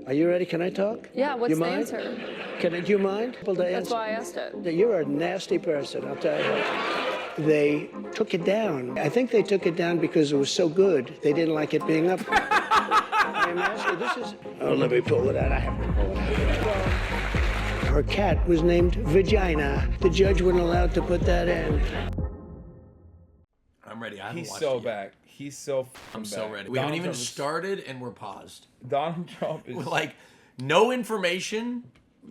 Are you ready? Can I talk? Yeah, what's the answer? Do you mind? That's why I asked it. You're a nasty person, I'll tell you. They took it down. I think they took it down because it was so good. They didn't like it being up. I'm asking, this is... Oh, let me pull it out. I have to pull it out. Her cat was named Vagina. The judge wasn't allowed to put that in. I'm ready. I haven't He's watched so it yet. back. He's so I'm back. so ready. We haven't even started and we're paused. Donald Trump is... Like, no information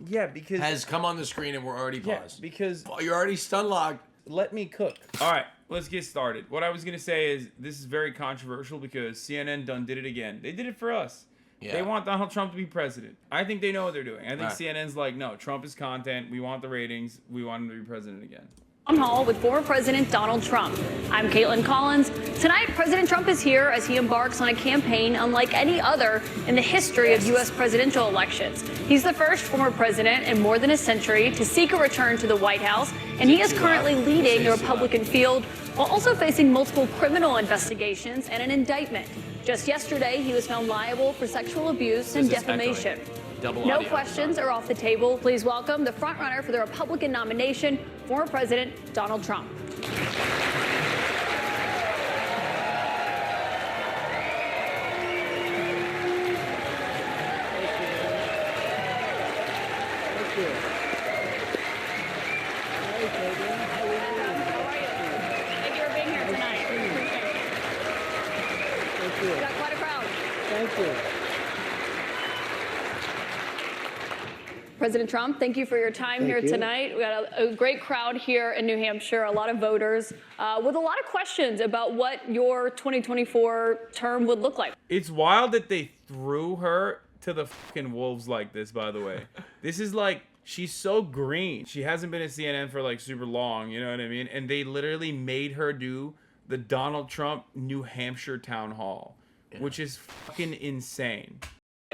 Yeah, because... has come on the screen and we're already paused. Yeah, because... Oh, you're already stun locked. Let me cook. All right, let's get started. What I was going to say is this is very controversial because CNN done did it again. They did it for us. Yeah. They want Donald Trump to be president. I think they know what they're doing. I think Right. CNN's like, no, Trump is content. We want the ratings. We want him to be president again. Town Hall with former President Donald Trump. I'm Caitlin Collins. Tonight, President Trump is here as he embarks on a campaign unlike any other in the history of U.S. presidential elections. He's the first former president in more than a century to seek a return to the White House, and he is currently leading the Republican field while also facing multiple criminal investigations and an indictment. Just yesterday, he was found liable for sexual abuse and defamation. No questions are off the table. Please welcome the frontrunner for the Republican nomination, former President Donald Trump. Thank you. Thank you for being here tonight. Thank you. We got quite a crowd. Thank you. President Trump, thank you for your time here tonight. We got a great crowd here in New Hampshire, a lot of voters with a lot of questions about what your 2024 term would look like. It's wild that they threw her to the fucking wolves like this, by the way. This is like, she's so green. She hasn't been at CNN for like super long, you know what I mean? And they literally made her do the Donald Trump New Hampshire town hall, which is fucking insane.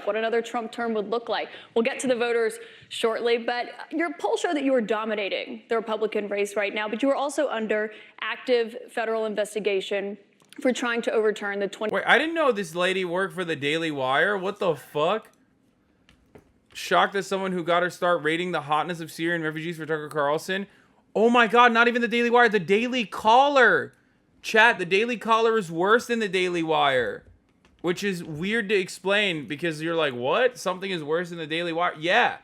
What another Trump term would look like. We'll get to the voters shortly, but your polls show that you are dominating the Republican race right now, but you are also under active federal investigation for trying to overturn the 20... Wait, I didn't know this lady worked for the Daily Wire. What the fuck? Shocked as someone who got her start rating the hotness of Syrian refugees for Tucker Carlson. Oh my God, not even the Daily Wire, the Daily Caller. Chat, the Daily Caller is worse than the Daily Wire. Which is weird to explain because you're like, what? Something is worse than the Daily Wire? Yeah.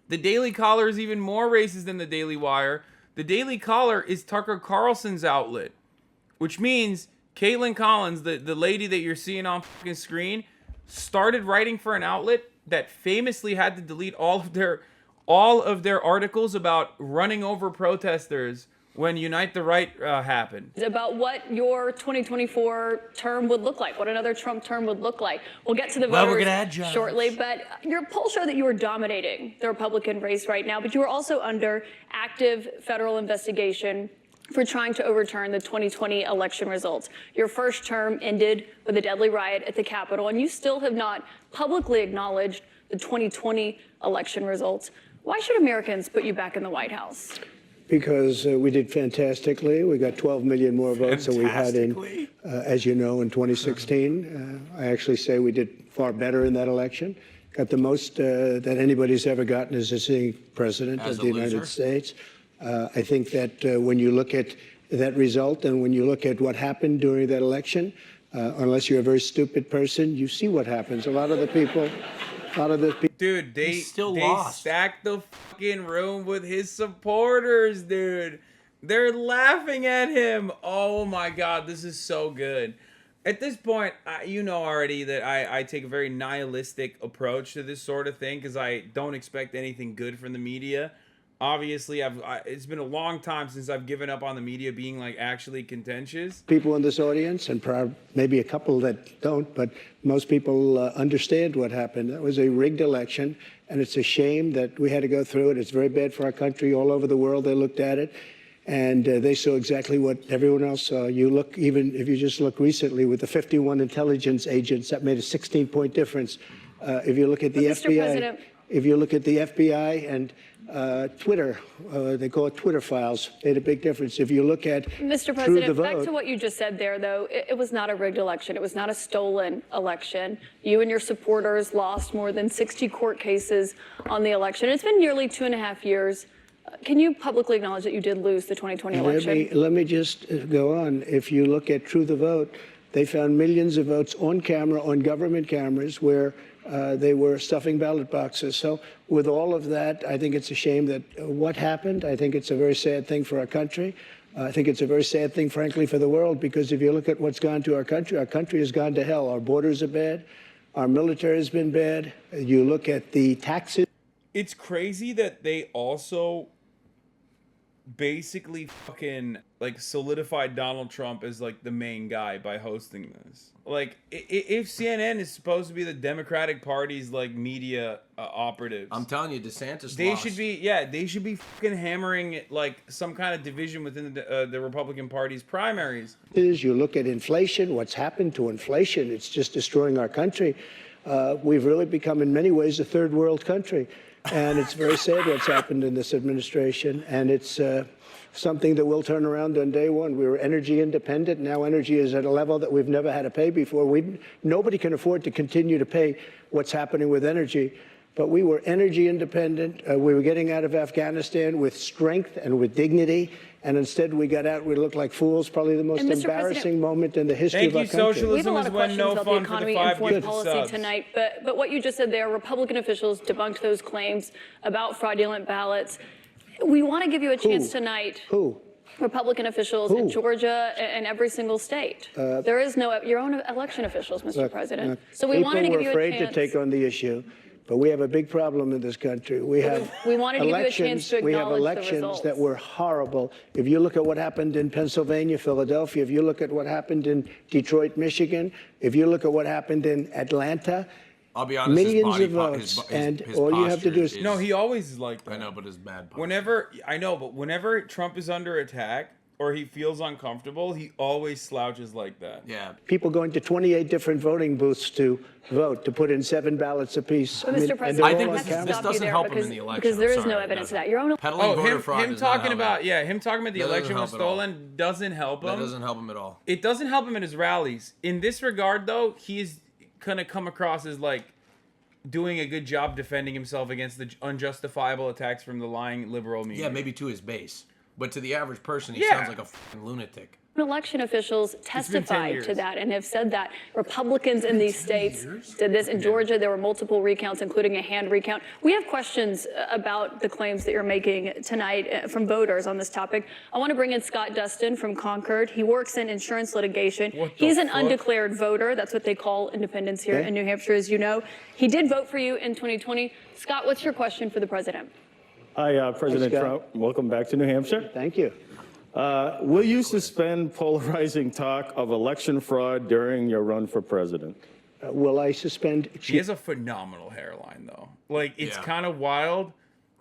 The Daily Caller is even more racist than the Daily Wire. The Daily Caller is Tucker Carlson's outlet. Which means Caitlin Collins, the lady that you're seeing on fucking screen, started writing for an outlet that famously had to delete all of their articles about running over protesters when Unite the Right happened. About what your 2024 term would look like, what another Trump term would look like. We'll get to the voters shortly, but your polls show that you are dominating the Republican race right now, but you are also under active federal investigation for trying to overturn the 2020 election results. Your first term ended with a deadly riot at the Capitol, and you still have not publicly acknowledged the 2020 election results. Why should Americans put you back in the White House? Because we did fantastically. We got 12 million more votes than we had in, as you know, in 2016. I actually say we did far better in that election. Got the most that anybody's ever gotten as a sitting president of the United States. I think that when you look at that result and when you look at what happened during that election, unless you're a very stupid person, you see what happens. A lot of the people. Dude, they stacked the fucking room with his supporters, dude. They're laughing at him. Oh my God, this is so good. At this point, you know already that I take a very nihilistic approach to this sort of thing because I don't expect anything good from the media. Obviously, it's been a long time since I've given up on the media being like actually contentious. People in this audience, and maybe a couple that don't, but most people understand what happened. That was a rigged election, and it's a shame that we had to go through it. It's very bad for our country. All over the world, they looked at it, and they saw exactly what everyone else saw. You look, even if you just look recently with the 51 intelligence agents, that made a 16-point difference. If you look at the FBI. If you look at the FBI and Twitter, they call it Twitter files, made a big difference. If you look at Mr. President, back to what you just said there, though, it was not a rigged election. It was not a stolen election. You and your supporters lost more than 60 court cases on the election. It's been nearly 2.5 years. Can you publicly acknowledge that you did lose the 2020 election? Let me just go on. If you look at True the Vote, they found millions of votes on camera, on government cameras, where they were stuffing ballot boxes. So with all of that, I think it's a shame that what happened. I think it's a very sad thing for our country. I think it's a very sad thing, frankly, for the world, because if you look at what's gone to our country has gone to hell. Our borders are bad. Our military has been bad. You look at the taxes. It's crazy that they also basically fucking like solidified Donald Trump as like the main guy by hosting this. Like if CNN is supposed to be the Democratic Party's like media operatives, I'm telling you, DeSantis they lost. they should be fucking hammering like some kind of division within the Republican Party's primaries. You look at inflation, what's happened to inflation, it's just destroying our country. We've really become in many ways a third world country. And it's very sad what's happened in this administration. And it's something that will turn around on day one. We were energy independent. Now energy is at a level that we've never had to pay before. Nobody can afford to continue to pay what's happening with energy. But we were energy independent. We were getting out of Afghanistan with strength and with dignity. And instead we got out, we looked like fools, probably the most embarrassing moment in the history of our country. Socialism we have a lot of questions about the economy and foreign policy tonight, but what you just said there, Republican officials debunked those claims about fraudulent ballots. We want to give you a chance tonight. Who? Republican officials in Georgia and every single state. There is no, your own election officials, Mr. President. So we wanted to give you a chance. People were afraid to take on the issue. But we have a big problem in this country. We have wanted to give you a chance to acknowledge we have the elections results that were horrible. If you look at what happened in Pennsylvania, Philadelphia, if you look at what happened in Detroit, Michigan, if you look at what happened in Atlanta, I'll be honest, millions of votes, and all you have to do is no. He always is like that. I know, but his bad posture. Whenever Trump is under attack or he feels uncomfortable, he always slouches like that. Yeah. People going to 28 different voting booths to vote, to put in 7 ballots apiece. But Mr. President, I think this doesn't help him in the election. Because there is no evidence of that. Your own peddling voter fraud him talking about the election was stolen doesn't help him. That doesn't help him at all. It doesn't help him in his rallies. In this regard, though, he is gonna come across as like doing a good job defending himself against the unjustifiable attacks from the lying liberal media. Yeah, maybe to his base. But to the average person, he sounds like a fucking lunatic. Election officials testified to that and have said that Republicans in these states did this. In Georgia, there were multiple recounts, including a hand recount. We have questions about the claims that you're making tonight from voters on this topic. I want to bring in Scott Dustin from Concord. He works in insurance litigation. He's an undeclared voter. That's what they call independents here in New Hampshire, as you know. He did vote for you in 2020. Scott, what's your question for the president? Hi, President Trump. Welcome back to New Hampshire. Thank you. Will you suspend polarizing talk of election fraud during your run for president? Will I suspend? He has a phenomenal hairline, though. Like, it's kind of wild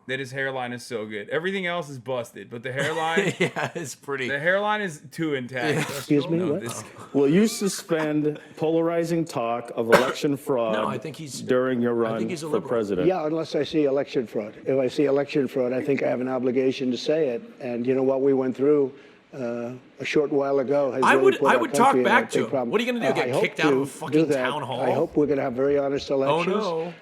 that his hairline is so good. Everything else is busted, but the hairline... it's pretty... The hairline is too intact. Excuse me, what? Will you suspend polarizing talk of election fraud during your run for president? Yeah, unless I see election fraud. If I see election fraud, I think I have an obligation to say it. And you know what we went through a short while ago has I really would talk back to him. What are you going to do, get kicked out of a fucking town hall? I hope we're going to have very honest elections. Oh, no.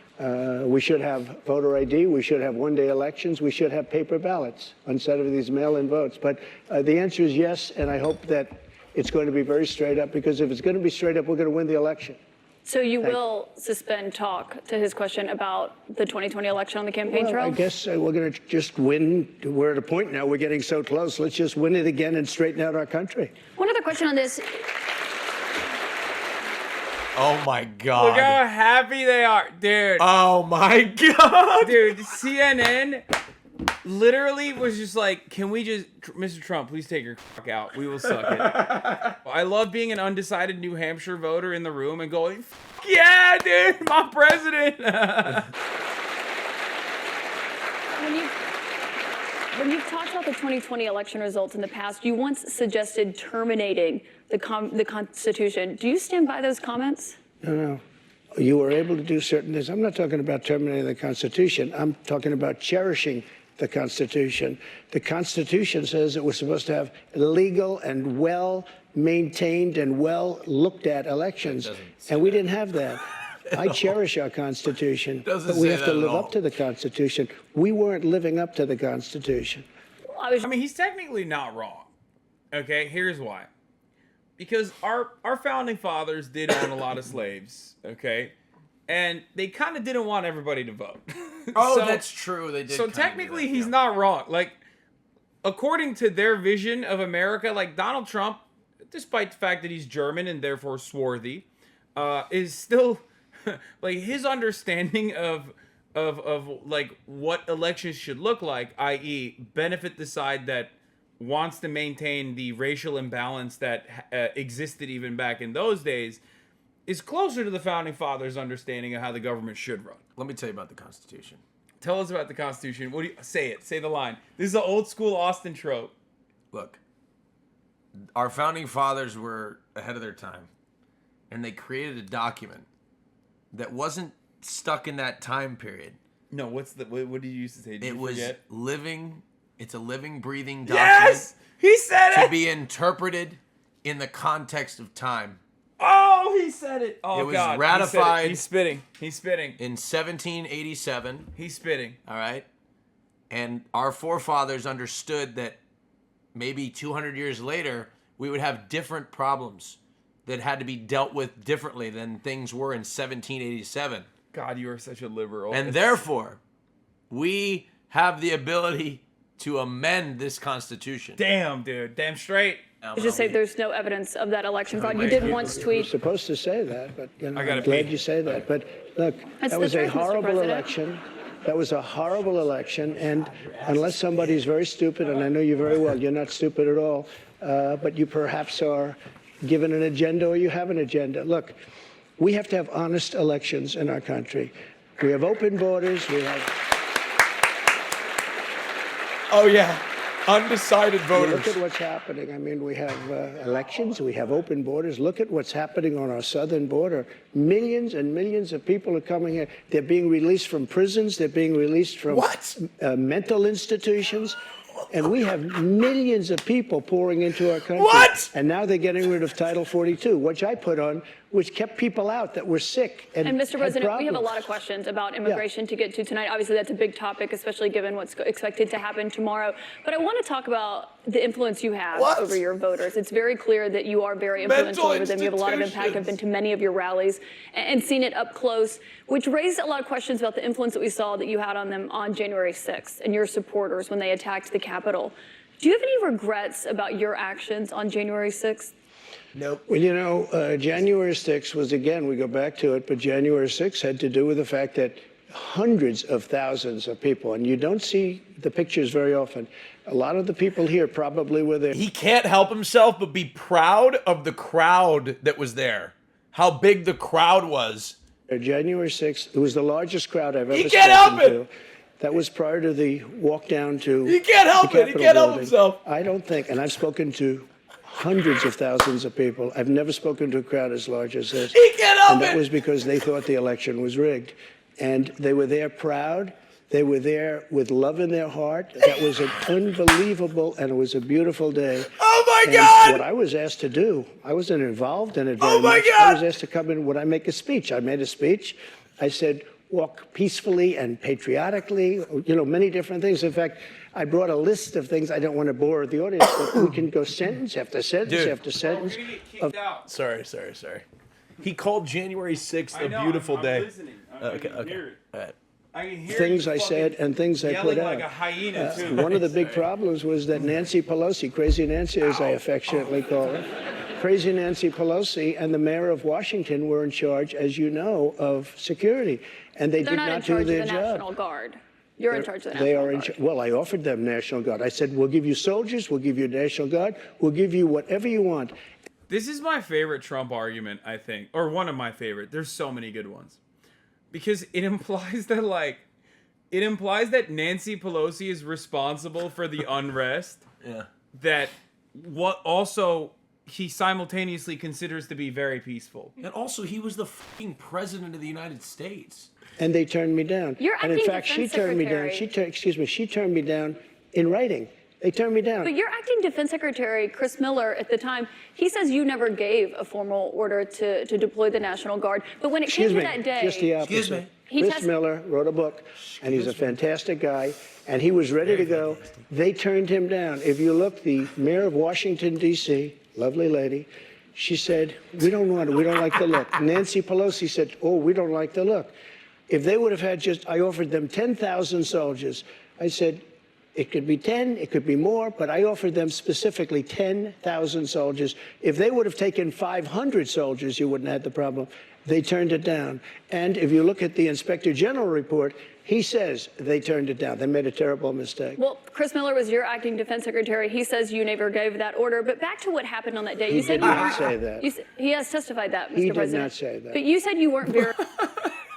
We should have voter ID. We should have one-day elections. We should have paper ballots instead of these mail-in votes. But the answer is yes, and I hope that it's going to be very straight up, because if it's going to be straight up, we're going to win the election. So you will suspend talk to his question about the 2020 election on the campaign trail? I guess we're going to just win. We're at a point now. We're getting so close. Let's just win it again and straighten out our country. One other question on this. Oh my God. Look how happy they are, dude. Oh my God. Dude, CNN literally was just like, can we just, Mr. Trump, please take your cock out. We will suck it. I love being an undecided New Hampshire voter in the room and going, yeah, dude, my president. When you've talked about the 2020 election results in the past, you once suggested terminating the Constitution. Do you stand by those comments? No. you were able to do certain things. I'm not talking about terminating the Constitution. I'm talking about cherishing the Constitution. The Constitution says that we're supposed to have legal and well-maintained and well-looked-at elections, and we didn't have that. I cherish our Constitution, but we have to live up to the Constitution. We weren't living up to the Constitution. I mean, he's technically not wrong. Okay, here's why. Because our founding fathers did own a lot of slaves, okay? And they kind of didn't want everybody to vote. Oh, so, that's true. They did. So technically, he's not wrong. Like, according to their vision of America, like Donald Trump, despite the fact that he's German and therefore swarthy, is still like his understanding of like what elections should look like, i.e., benefit the side that wants to maintain the racial imbalance that existed even back in those days, is closer to the founding fathers' understanding of how the government should run. Let me tell you about the Constitution. Tell us about the Constitution. What do you say? It. Say the line. This is an old school Austin trope. Look, our founding fathers were ahead of their time, and they created a document that wasn't stuck in that time period. No, what did you used to say? Did it you was forget? living. It's a living, breathing document. Yes, he said it. To be interpreted in the context of time. Oh, he said it. Oh, it was God. ratified. He's spitting. He's spitting. In 1787. He's spitting. All right. And our forefathers understood that maybe 200 years later, we would have different problems that had to be dealt with differently than things were in 1787. God, you are such a liberal. And therefore, we have the ability to amend this Constitution. Damn, dude. Damn straight. Just say there's no evidence of that election fraud. You did once tweet. You're supposed to say that, but you know, I'm glad you say that. But look, that was a horrible election. That was a horrible election, and unless somebody's very stupid, and I know you very well, you're not stupid at all, but you perhaps are given an agenda or you have an agenda. Look, we have to have honest elections in our country. We have open borders. We have. Oh, yeah. Undecided voters. Look at what's happening. I mean, we have elections. We have open borders. Look at what's happening on our southern border. Millions and millions of people are coming here. They're being released from prisons. They're being released from mental institutions. And we have millions of people pouring into our country. What? And now they're getting rid of Title 42, which I put on, which kept people out that were sick. And Mr. President, we have a lot of questions about immigration to get to tonight. Obviously, that's a big topic, especially given what's expected to happen tomorrow. But I want to talk about the influence you have over your voters. It's very clear that you are very influential over them. You have a lot of impact. I've been to many of your rallies and seen it up close, which raised a lot of questions about the influence that we saw that you had on them on January 6th and your supporters when they attacked the Capitol. Do you have any regrets about your actions on January 6th? Nope. Well, you know, January 6th was, again, we go back to it, but January 6th had to do with the fact that hundreds of thousands of people, and you don't see the pictures very often. A lot of the people here probably were there. He can't help himself but be proud of the crowd that was there. How big the crowd was. January 6th, it was the largest crowd I've ever He can't help spoken it. to. That was prior to the walk down to He can't help the it. He Capitol can't help building. himself. I don't think, and I've spoken to hundreds of thousands of people. I've never spoken to a crowd as large as this. He can't help And that it. was because they thought the election was rigged. And they were there proud. They were there with love in their heart. That was an unbelievable, and it was a beautiful day. Oh, my And God. what I was asked to do, I wasn't involved in it very Oh, my much. God. I was asked to come in. Would I make a speech? I made a speech. I said, walk peacefully and patriotically, you know, many different things. In fact, I brought a list of things. I don't want to bore the audience, but we can go sentence after sentence after sentence. We're gonna get kicked out. Sorry. He called January 6th I a know, beautiful I'm day. Listening. I can hear it. All right. I can hear Things you I said fucking and things I yelling put like a out. hyena, too. One of the big problems was that Nancy Pelosi, Crazy Nancy as I affectionately call her, Crazy Nancy Pelosi and the mayor of Washington were in charge, as you know, of security. And they They're did not in not do charge of the their job. National Guard. You're in charge of the They National are in Guard. well, I offered them National Guard. I said, we'll give you soldiers, we'll give you National Guard, we'll give you whatever you want. This is my favorite Trump argument, I think, or one of my favorite. There's so many good ones, because it implies that Nancy Pelosi is responsible for the unrest. Yeah. That what also he simultaneously considers to be very peaceful. And also, he was the fucking president of the United States. And they turned me down. You're and in acting fact, she defense turned me down. secretary. She turned me down in writing. They turned me down. But your acting defense secretary, Chris Miller, at the time, he says you never gave a formal order to deploy the National Guard. But when it came to that day, just the opposite. Chris Miller wrote a book, and he's a fantastic guy, and he was ready to go. They turned him down. If you look, the mayor of Washington, D.C., lovely lady, she said, we don't want it. We don't like the look. Nancy Pelosi said, oh, we don't like the look. If they would have had I offered them 10,000 soldiers. I said, it could be 10, it could be more, but I offered them specifically 10,000 soldiers. If they would have taken 500 soldiers, you wouldn't have had the problem. They turned it down. And if you look at the Inspector General report, he says they turned it down. They made a terrible mistake. Well, Chris Miller was your acting defense secretary. He says you never gave that order. But back to what happened on that day. He did not say that. He has testified that, Mr. He President. did not say that. But you said you weren't very...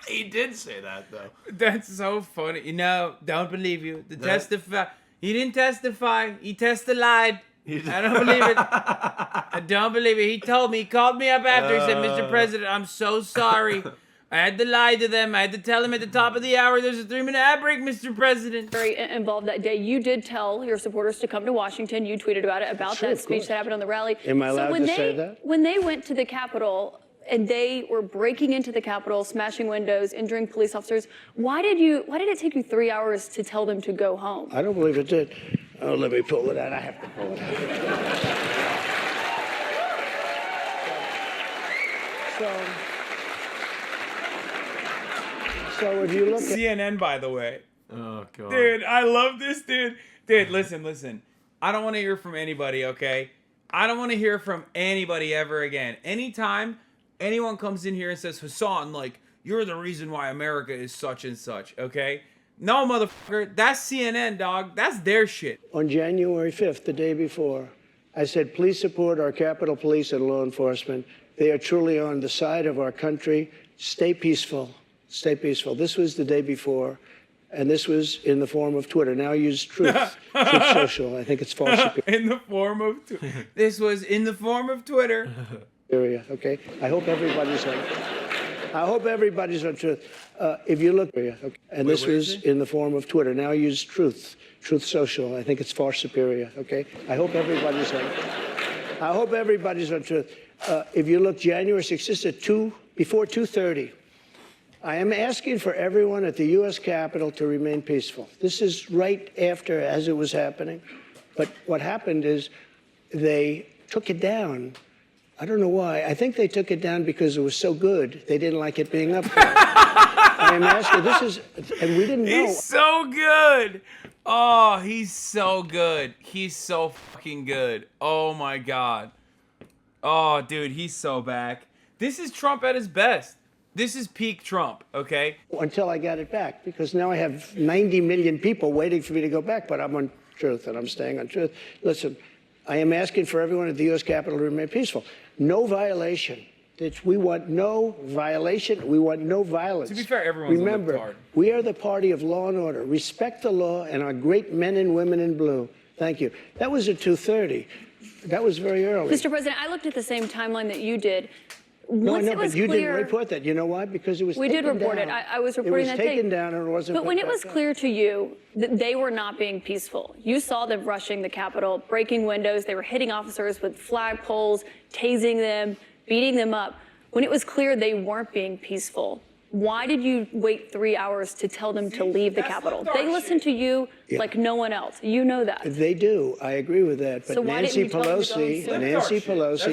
He did say that, though. That's so funny. No, don't believe you. Testify. He didn't testify. He testified. I don't believe it. I don't believe it. He told me. He called me up after. He said, Mr. President, I'm so sorry. I had to lie to them. I had to tell them at the top of the hour there's a 3-minute ad break, Mr. President. Very involved that day. You did tell your supporters to come to Washington. You tweeted about it, about that speech that happened on the rally. Am I allowed to say that? When they went to the Capitol and they were breaking into the Capitol, smashing windows, injuring police officers, why did it take you 3 hours to tell them to go home? I don't believe it did. Oh, let me pull it out. I have to pull it out. So if you look at CNN, by the way. Oh, God. Dude, I love this, dude. Dude, listen. I don't want to hear from anybody, okay? I don't want to hear from anybody ever again. Anytime anyone comes in here and says, Hassan, like, you're the reason why America is such and such, okay? No, motherfucker. That's CNN, dog. That's their shit. On January 5th, the day before, I said, please support our Capitol Police and law enforcement. They are truly on the side of our country. Stay peaceful. Stay peaceful. This was the day before, and this was in the form of Twitter. Now I use Truth Social. I think it's false. In the form of This was in the form of Twitter. Okay. I hope everybody's on Truth. If you look, okay. And this was in the form of Twitter. Now I use Truth Social. I think it's far superior. Okay. I hope everybody's on Truth. If you look, January 6th, this is before 2:30. I am asking for everyone at the U.S. Capitol to remain peaceful. This is right after, as it was happening. But what happened is they took it down. I don't know why. I think they took it down because it was so good. They didn't like it being up there. I am asking, and we didn't know. He's so good. Oh, he's so good. He's so fucking good. Oh, my God. Oh, dude, he's so back. This is Trump at his best. This is peak Trump, okay? Until I got it back, because now I have 90 million people waiting for me to go back, but I'm on Truth, and I'm staying on Truth. Listen, I am asking for everyone at the U.S. Capitol to remain peaceful. No violation. We want no violation. We want no violence. To be fair, everyone's Remember, we are the party of law and order. Respect the law and our great men and women in blue. Thank you. That was at 2:30. That was very early. Mr. President, I looked at the same timeline that you did. No, Once I know, it was but you clear, didn't report that. You know why? Because it was we taken did report down. it. I was reporting that It was taken day. down and it wasn't. But when put it was back up. clear to you that they were not being peaceful, you saw them rushing the Capitol, breaking windows. They were hitting officers with flagpoles, tasing them, beating them up. When it was clear they weren't being peaceful, why did you wait 3 hours to tell them to leave the Capitol? They listen to you like no one else. You know that. They do. I agree with that. But So why didn't Nancy you tell them to go Pelosi soon?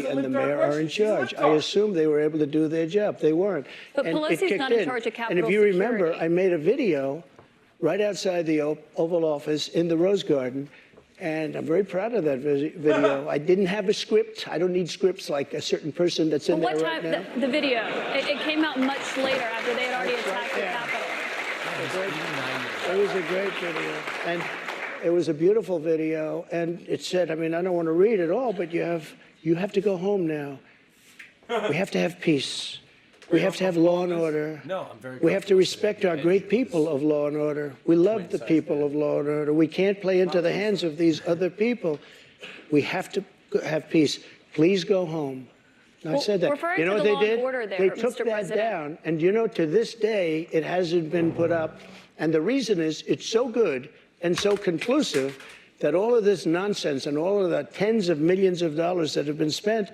and the mayor are in charge. I assume they were able to do their job. They weren't. But And it Pelosi's kicked not in in. charge of And Capitol if you remember, security. I made a video right outside the Oval Office in the Rose Garden. And I'm very proud of that video. I didn't have a script. I don't need scripts like a certain person that's in Well, there what right time, now. the video, it came out much later after they had already attacked the Capitol. It was a great video. And it was a beautiful video. And it said, I mean, I don't want to read it all, but you have to go home now. We have to have peace. We have to have law and order. No, I'm very We have to respect our great people of law and order. We love the people of law and order. We can't play into the hands of these other people. We have to have peace. please go home. I said that. referring You know to what the they law and did? order there, They took Mr. that President. down, and you know, to this day, it hasn't been put up. And the reason is it's so good and so conclusive that all of this nonsense and all of the tens of millions of dollars that have been spent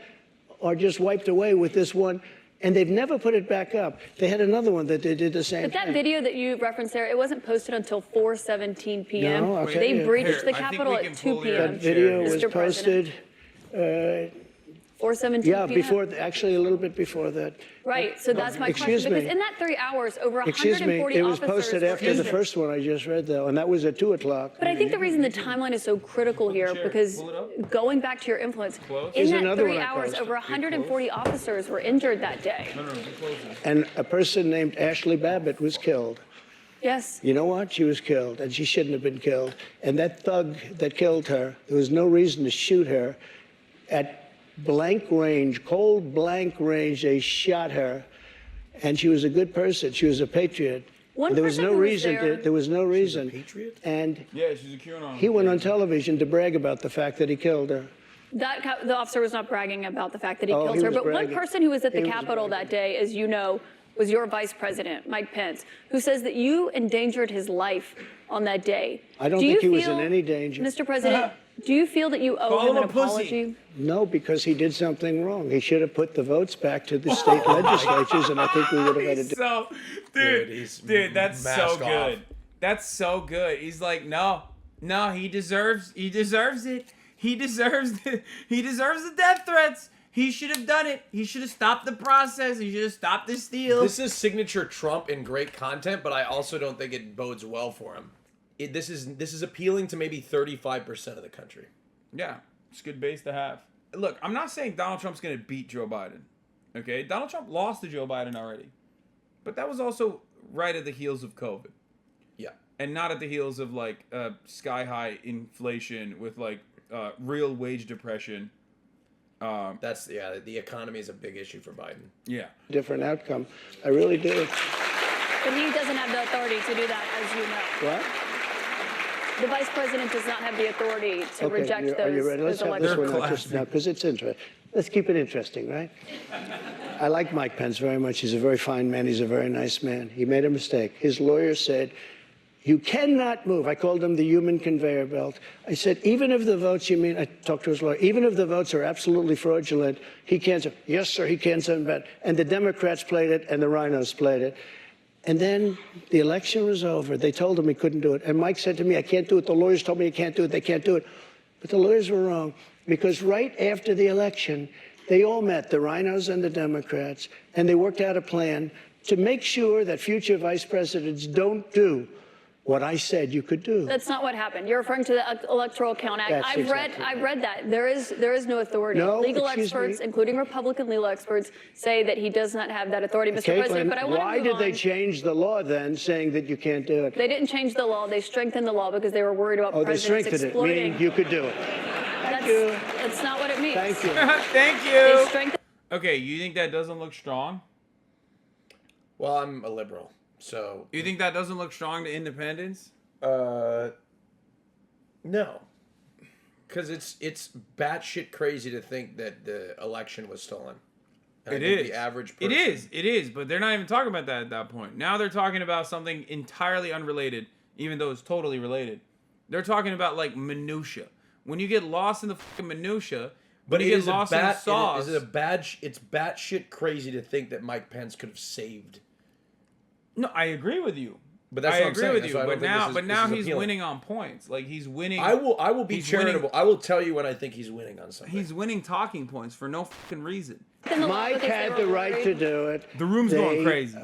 are just wiped away with this one. And they've never put it back up. They had another one that they did the same But that thing. video that you referenced there, it wasn't posted until 4:17 p.m. No, okay. They breached Here, the I think Capitol we can at 2 pull your p.m. That video Mr. was President. posted, 4:17 yeah, p.m. before, actually a little bit before that. Right, so that's my Excuse question. me. Because in that 3 hours, over Excuse 140 me, it was officers posted were after the injured. first one I just read, though, and that was at 2 o'clock. But I think the reason the timeline is so critical here, because Pull it up. going back to your influence, Here's in that another 3 one I hours, posted. over 140 officers were injured that day. And a person named Ashley Babbitt was killed. Yes. You know what? She was killed, and she shouldn't have been killed. And that thug that killed her, there was no reason to shoot her. At blank range, cold blank range, they shot her. And she was a good person. She was a patriot. One There was person no who was reason there- to, there was no reason. patriot? And Yeah, she's a QAnon. he went on television to brag about the fact that he killed her. The officer was not bragging about the fact that he Oh, killed he her. was But one bragging. person who was at the He was Capitol bragging. that day, as you know, was your vice president, Mike Pence, who says that you endangered his life on that day. I don't Do think you he was in feel, any danger. Mr. President, do you feel that you owe Call him him an a pussy. apology? No, because he did something wrong. He should have put the votes back to the state legislatures, and I think we would have had to do. So, dude, that's so mask good. off. That's so good. He's like, no, he deserves it. He deserves it. He deserves the death threats. He should have done it. He should have stopped the process. He should have stopped the steal. This is signature Trump in great content, but I also don't think it bodes well for him. This is appealing to maybe 35% of the country. Yeah, it's a good base to have. Look, I'm not saying Donald Trump's going to beat Joe Biden. Okay? Donald Trump lost to Joe Biden already. But that was also right at the heels of COVID. Yeah. And not at the heels of, like, sky-high inflation with, like, real wage depression. The economy is a big issue for Biden. Yeah. Different outcome. I really do. But he doesn't have the authority to do that, as you know. What? The vice president does not have the authority to reject those, are you ready? Let's those have this elections. one now, because it's interesting. Let's keep it interesting, right? I like Mike Pence very much. He's a very fine man. He's a very nice man. He made a mistake. His lawyer said, you cannot move. I called him the human conveyor belt. I said, even if the votes, I talked to his lawyer, even if the votes are absolutely fraudulent, he can't say, yes, sir, he can't send back. And the Democrats played it, and the rhinos played it. And then the election was over. They told him he couldn't do it. And Mike said to me, I can't do it. The lawyers told me he can't do it. They can't do it. But the lawyers were wrong, because right after the election, they all met, the rhinos and the Democrats, and they worked out a plan to make sure that future vice presidents don't do what I said you could do. That's not what happened. You're referring to the Electoral Count Act. That's I've read that. There is no authority. No, legal excuse experts, me. including Republican legal experts, say that he does not have that authority, Mr. President. But I want to why move did they on. change the law then, saying that you can't do it? They didn't change the law. They strengthened the law because they were worried about Oh, they presidents strengthened it, exploiting. meaning you could do it. That's not what it means. Thank you. Thank They you. strengthened. Okay, you think that doesn't look strong? Well, I'm a liberal, so You think that doesn't look strong to independents? no, because it's batshit crazy to think that the election was stolen. And I It think is. the average person. It is, but they're not even talking about that at that point. Now they're talking about something entirely unrelated, even though it's totally related. They're talking about like minutia. When you get lost in the fucking minutia, But when you get lost in the sauce. It's batshit crazy to think that Mike Pence could have saved. No, I agree with you. But that's I what I'm agree saying. with That's you. why I But don't think now, this but is- now this is he's appealing. winning on points. Like he's winning. I will be he's charitable. winning- I will tell you when I think he's winning on something. He's winning talking points for no fucking reason. the law Mike because they had were the right to worried. do it. The room's going They, crazy.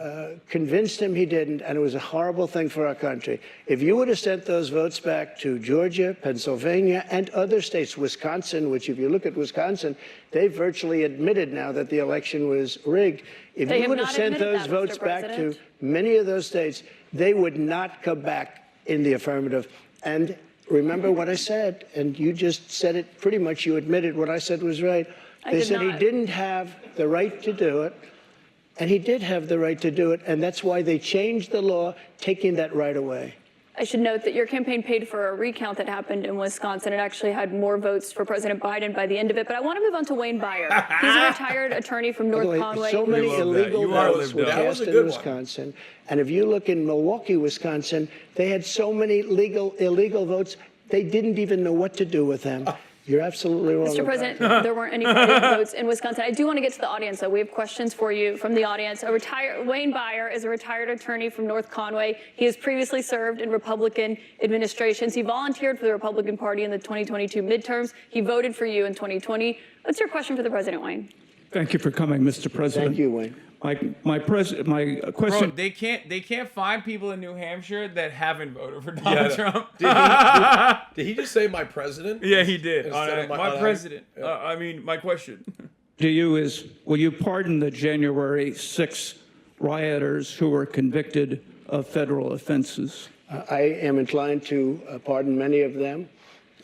Convinced him he didn't, and it was a horrible thing for our country. If you would have sent those votes back to Georgia, Pennsylvania, and other states, Wisconsin, which if you look at Wisconsin, they virtually admitted now that the election was rigged. If They you have would have not sent admitted those that, votes Mr. back to President. many of those states, they would not come back in the affirmative. And remember what I said, and you just said it pretty much. You admitted what I said was right. I They did said he not. didn't have the right to do it. And he did have the right to do it, and that's why they changed the law, taking that right away. I should note that your campaign paid for a recount that happened in Wisconsin. It actually had more votes for President Biden by the end of it. But I want to move on to Wayne Byer. He's a retired attorney from North Conway. So many illegal votes were That was cast a in good Wisconsin. And if you look in Milwaukee, Wisconsin, they had so many illegal votes, they didn't even know what to do with them. You're absolutely wrong. Mr. President, there weren't any fraudulent votes in Wisconsin. I do want to get to the audience, though. We have questions for you from the audience. Wayne Byer is a retired attorney from North Conway. He has previously served in Republican administrations. He volunteered for the Republican Party in the 2022 midterms. He voted for you in 2020. What's your question for the president, Wayne? Thank you for coming, Mr. President. Thank you, Wayne. My question. Bro, they can't find people in New Hampshire that haven't voted for Donald Trump. Did he just say my president? Yeah, he did. Instead of My president. My question. To you is, will you pardon the January 6 rioters who were convicted of federal offenses? I am inclined to pardon many of them.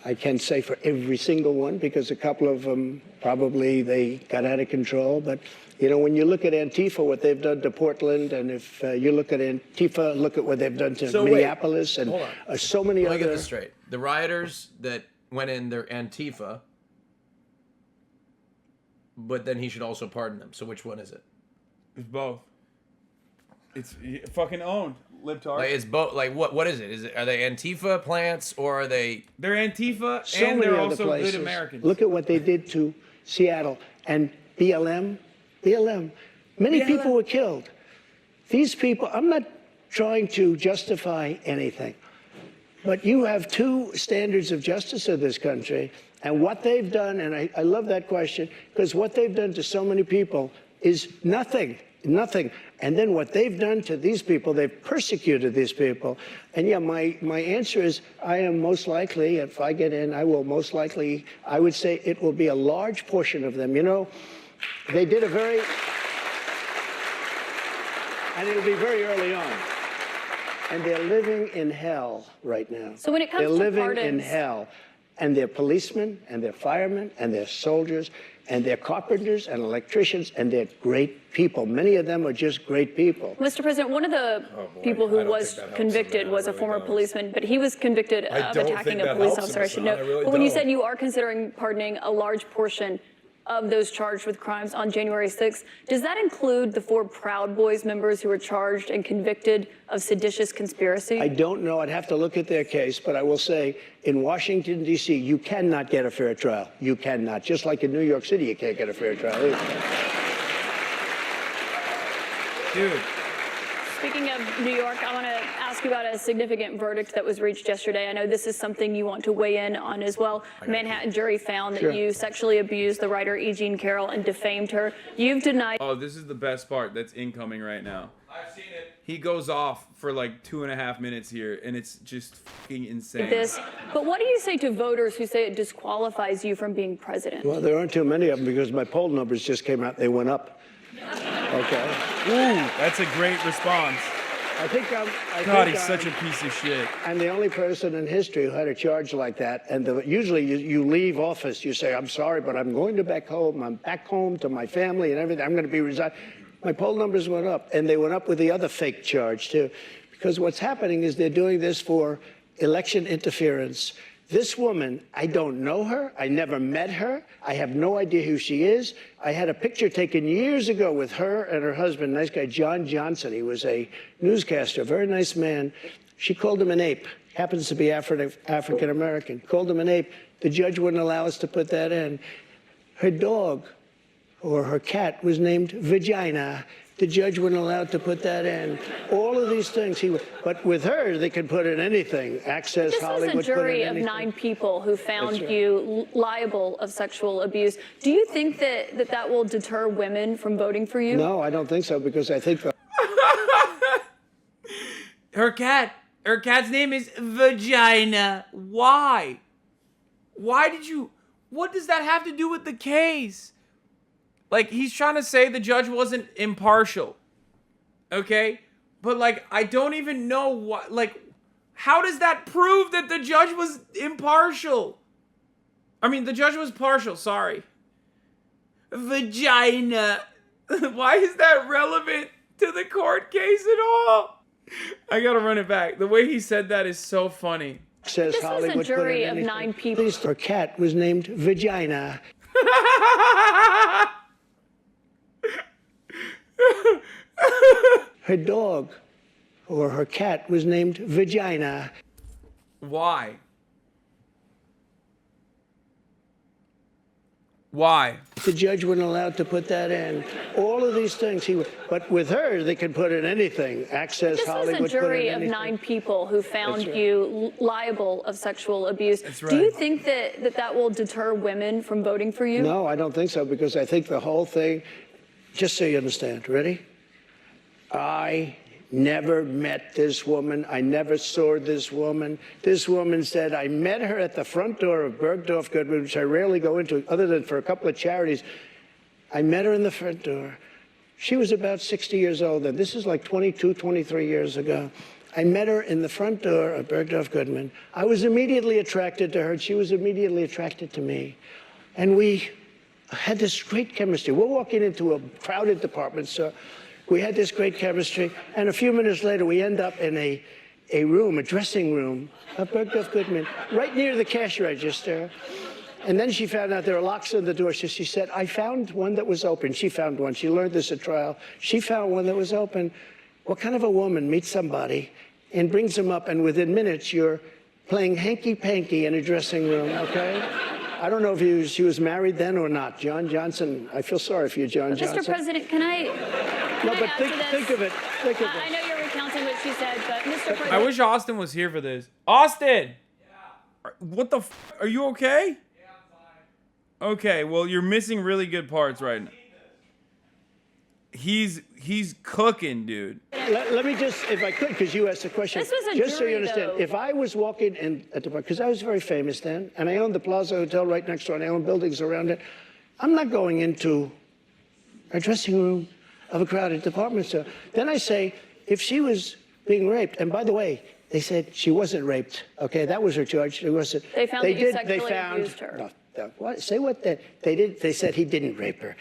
I can't say for every single one because a couple of them probably they got out of control. But, you know, when you look at Antifa, what they've done to Portland, and if you look at Antifa, look at what they've done to Minneapolis and so many other. Let me get this straight. The rioters that went in, they're Antifa, but then he should also pardon them. So which one is it? It's both. It's fucking owned. Libtard. Like it's both. Like what is it? Are they Antifa plants or are they? They're Antifa So and many they're other also places. good Americans. Look at what they did to Seattle and BLM. Many people were killed. These people, I'm not trying to justify anything, but you have two standards of justice in this country, and what they've done, and I love that question, because what they've done to so many people is nothing. And then what they've done to these people, they've persecuted these people. And yeah, my answer is I am most likely, if I get in, I will most likely, I would say it will be a large portion of them. You know, they did and it'll be very early on. And they're living in hell right now. So when it comes they're to living pardons, in hell. And they're policemen, and they're firemen, and they're soldiers, and they're carpenters and electricians, and they're great people. Many of them are just great people. Mr. President, one of the people who was convicted was a former policeman, but he was convicted of attacking a police officer, I should note. But when you said you are considering pardoning a large portion of those charged with crimes on January 6th, does that include the 4 Proud Boys members who were charged and convicted of seditious conspiracy? I don't know. I'd have to look at their case, but I will say in Washington, D.C., you cannot get a fair trial. You cannot. Just like in New York City, you can't get a fair trial either. Dude. Speaking of New York, I want to ask you about a significant verdict that was reached yesterday. I know this is something you want to weigh in on as well. A Manhattan jury found that you sexually abused the writer E. Jean Carroll and defamed her. You've denied. Oh, this is the best part that's incoming right now. I've seen it. He goes off for like 2.5 minutes here, and it's just fucking insane. But what do you say to voters who say it disqualifies you from being president? Well, there aren't too many of them because my poll numbers just came out. They went up. Okay. Ooh, that's a great response. God, he's such a piece of shit. I'm the only person in history who had a charge like that. And usually you leave office, you say, I'm sorry, but I'm going to back home. I'm back home to my family and everything. I'm going to be resigned. My poll numbers went up, and they went up with the other fake charge, too. Because what's happening is they're doing this for election interference. This woman, I don't know her. I never met her. I have no idea who she is. I had a picture taken years ago with her and her husband, nice guy, John Johnson. He was a newscaster, very nice man. She called him an ape. Happens to be African American. Called him an ape. The judge wouldn't allow us to put that in. Her dog or her cat was named Vagina. The judge wouldn't allow to put that in. All of these things, but with her, they can put in anything. Access Hollywood. This was a jury of 9 people who found you liable of sexual abuse. Do you think that will deter women from voting for you? No, I don't think so, because I think Her cat's name is Vagina. Why? What does that have to do with the case? Like, he's trying to say the judge wasn't impartial. Okay? But, like, I don't even know what, like, how does that prove that the judge was impartial? I mean, the judge was partial, sorry. Vagina. Why is that relevant to the court case at all? I gotta run it back. The way he said that is so funny. Says This was a Hollywood jury put in of anything. 9 people. Her cat was named Vagina. Her dog or her cat was named Vagina. Why? Why? The judge wasn't allowed to put that in. All of these things, but with her, they can put in anything. Access, This Hollywood. was a jury put in of anything. 9 people who found right. you liable of sexual abuse. That's Do you right. think that will deter women from voting for you? No, I don't think so, because I think the whole thing, just so you understand, ready? I never met this woman. I never saw this woman. This woman said, I met her at the front door of Bergdorf Goodman, which I rarely go into, other than for a couple of charities. I met her in the front door. She was about 60 years old, and this is like 22, 23 years ago. I met her in the front door of Bergdorf Goodman. I was immediately attracted to her, and she was immediately attracted to me. And we had this great chemistry. We're walking into a crowded department store. We had this great chemistry, and a few minutes later, we end up in a room, a dressing room of Bergdorf Goodman, right near the cash register. And then she found out there were locks on the door, so she said, I found one that was open. She found one. She learned this at trial. She found one that was open. What kind of a woman meets somebody and brings them up, and within minutes, you're playing hanky-panky in a dressing room, okay? I don't know if she was married then or not. John Johnson, I feel sorry for you, John Johnson. Mr. President, can I No, but add to this? think of it. Think of I it. know you're recounting what she said, but Mr. President. I wish Austin was here for this. Austin! Yeah. What the f? Are you okay? Yeah, I'm fine. Okay, well, you're missing really good parts right now. He's cooking, dude. Let me just, if I could, because you asked the question. This was a just so you jury, understand, though. if I was walking in at the bar, because I was very famous then, and I owned the Plaza Hotel right next door, and I owned buildings around it, I'm not going into a dressing room of a crowded department store. Then I say, if she was being raped, and by the way, they said she wasn't raped. Okay, that was her charge. It wasn't. They found that you sexually abused her. No, what? Say what? They did. They said he didn't rape her.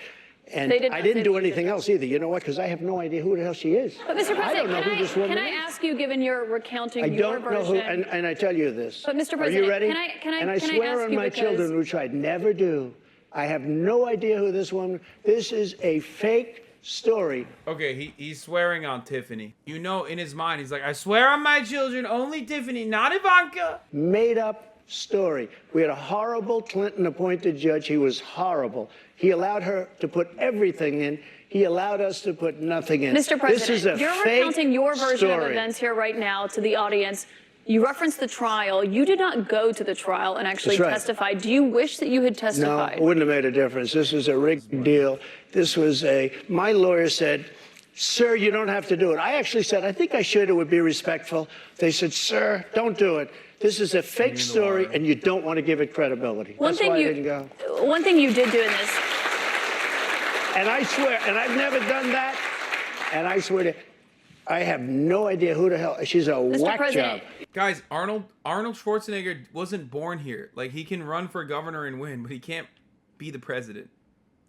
And They did I not didn't say do that you anything else either. You know what? Because I have no idea who the hell she is. But Mr. I don't know President, who this woman can I is. ask you, given you're recounting I your don't know who, version? and I tell you this. But Mr. Are you President, ready? can I And I swear ask on you my because- children, which I'd never do. I have no idea who this woman. This is a fake story. Okay, he's swearing on Tiffany. You know, in his mind, he's like, I swear on my children, only Tiffany, not Ivanka. Made up story. We had a horrible Clinton-appointed judge. He was horrible. He allowed her to put everything in. He allowed us to put nothing in. Mr. President, this is a you're fake recounting your version of story. events here right now to the audience. You referenced the trial. You did not go to the trial and actually That's right. testify. Do you wish that you had No, testified? it wouldn't have made a difference. This was a rigged deal. This was my lawyer said, sir, you don't have to do it. I actually said, I think I should. It would be respectful. They said, sir, don't do it. This is a fake story, and you don't want to give it credibility. That's why I didn't go. One thing you did do in this. And I swear, and I've never done that, and I swear to, I have no idea who the hell, she's a whack President. job. Guys, Arnold Schwarzenegger wasn't born here. Like, he can run for governor and win, but he can't be the president.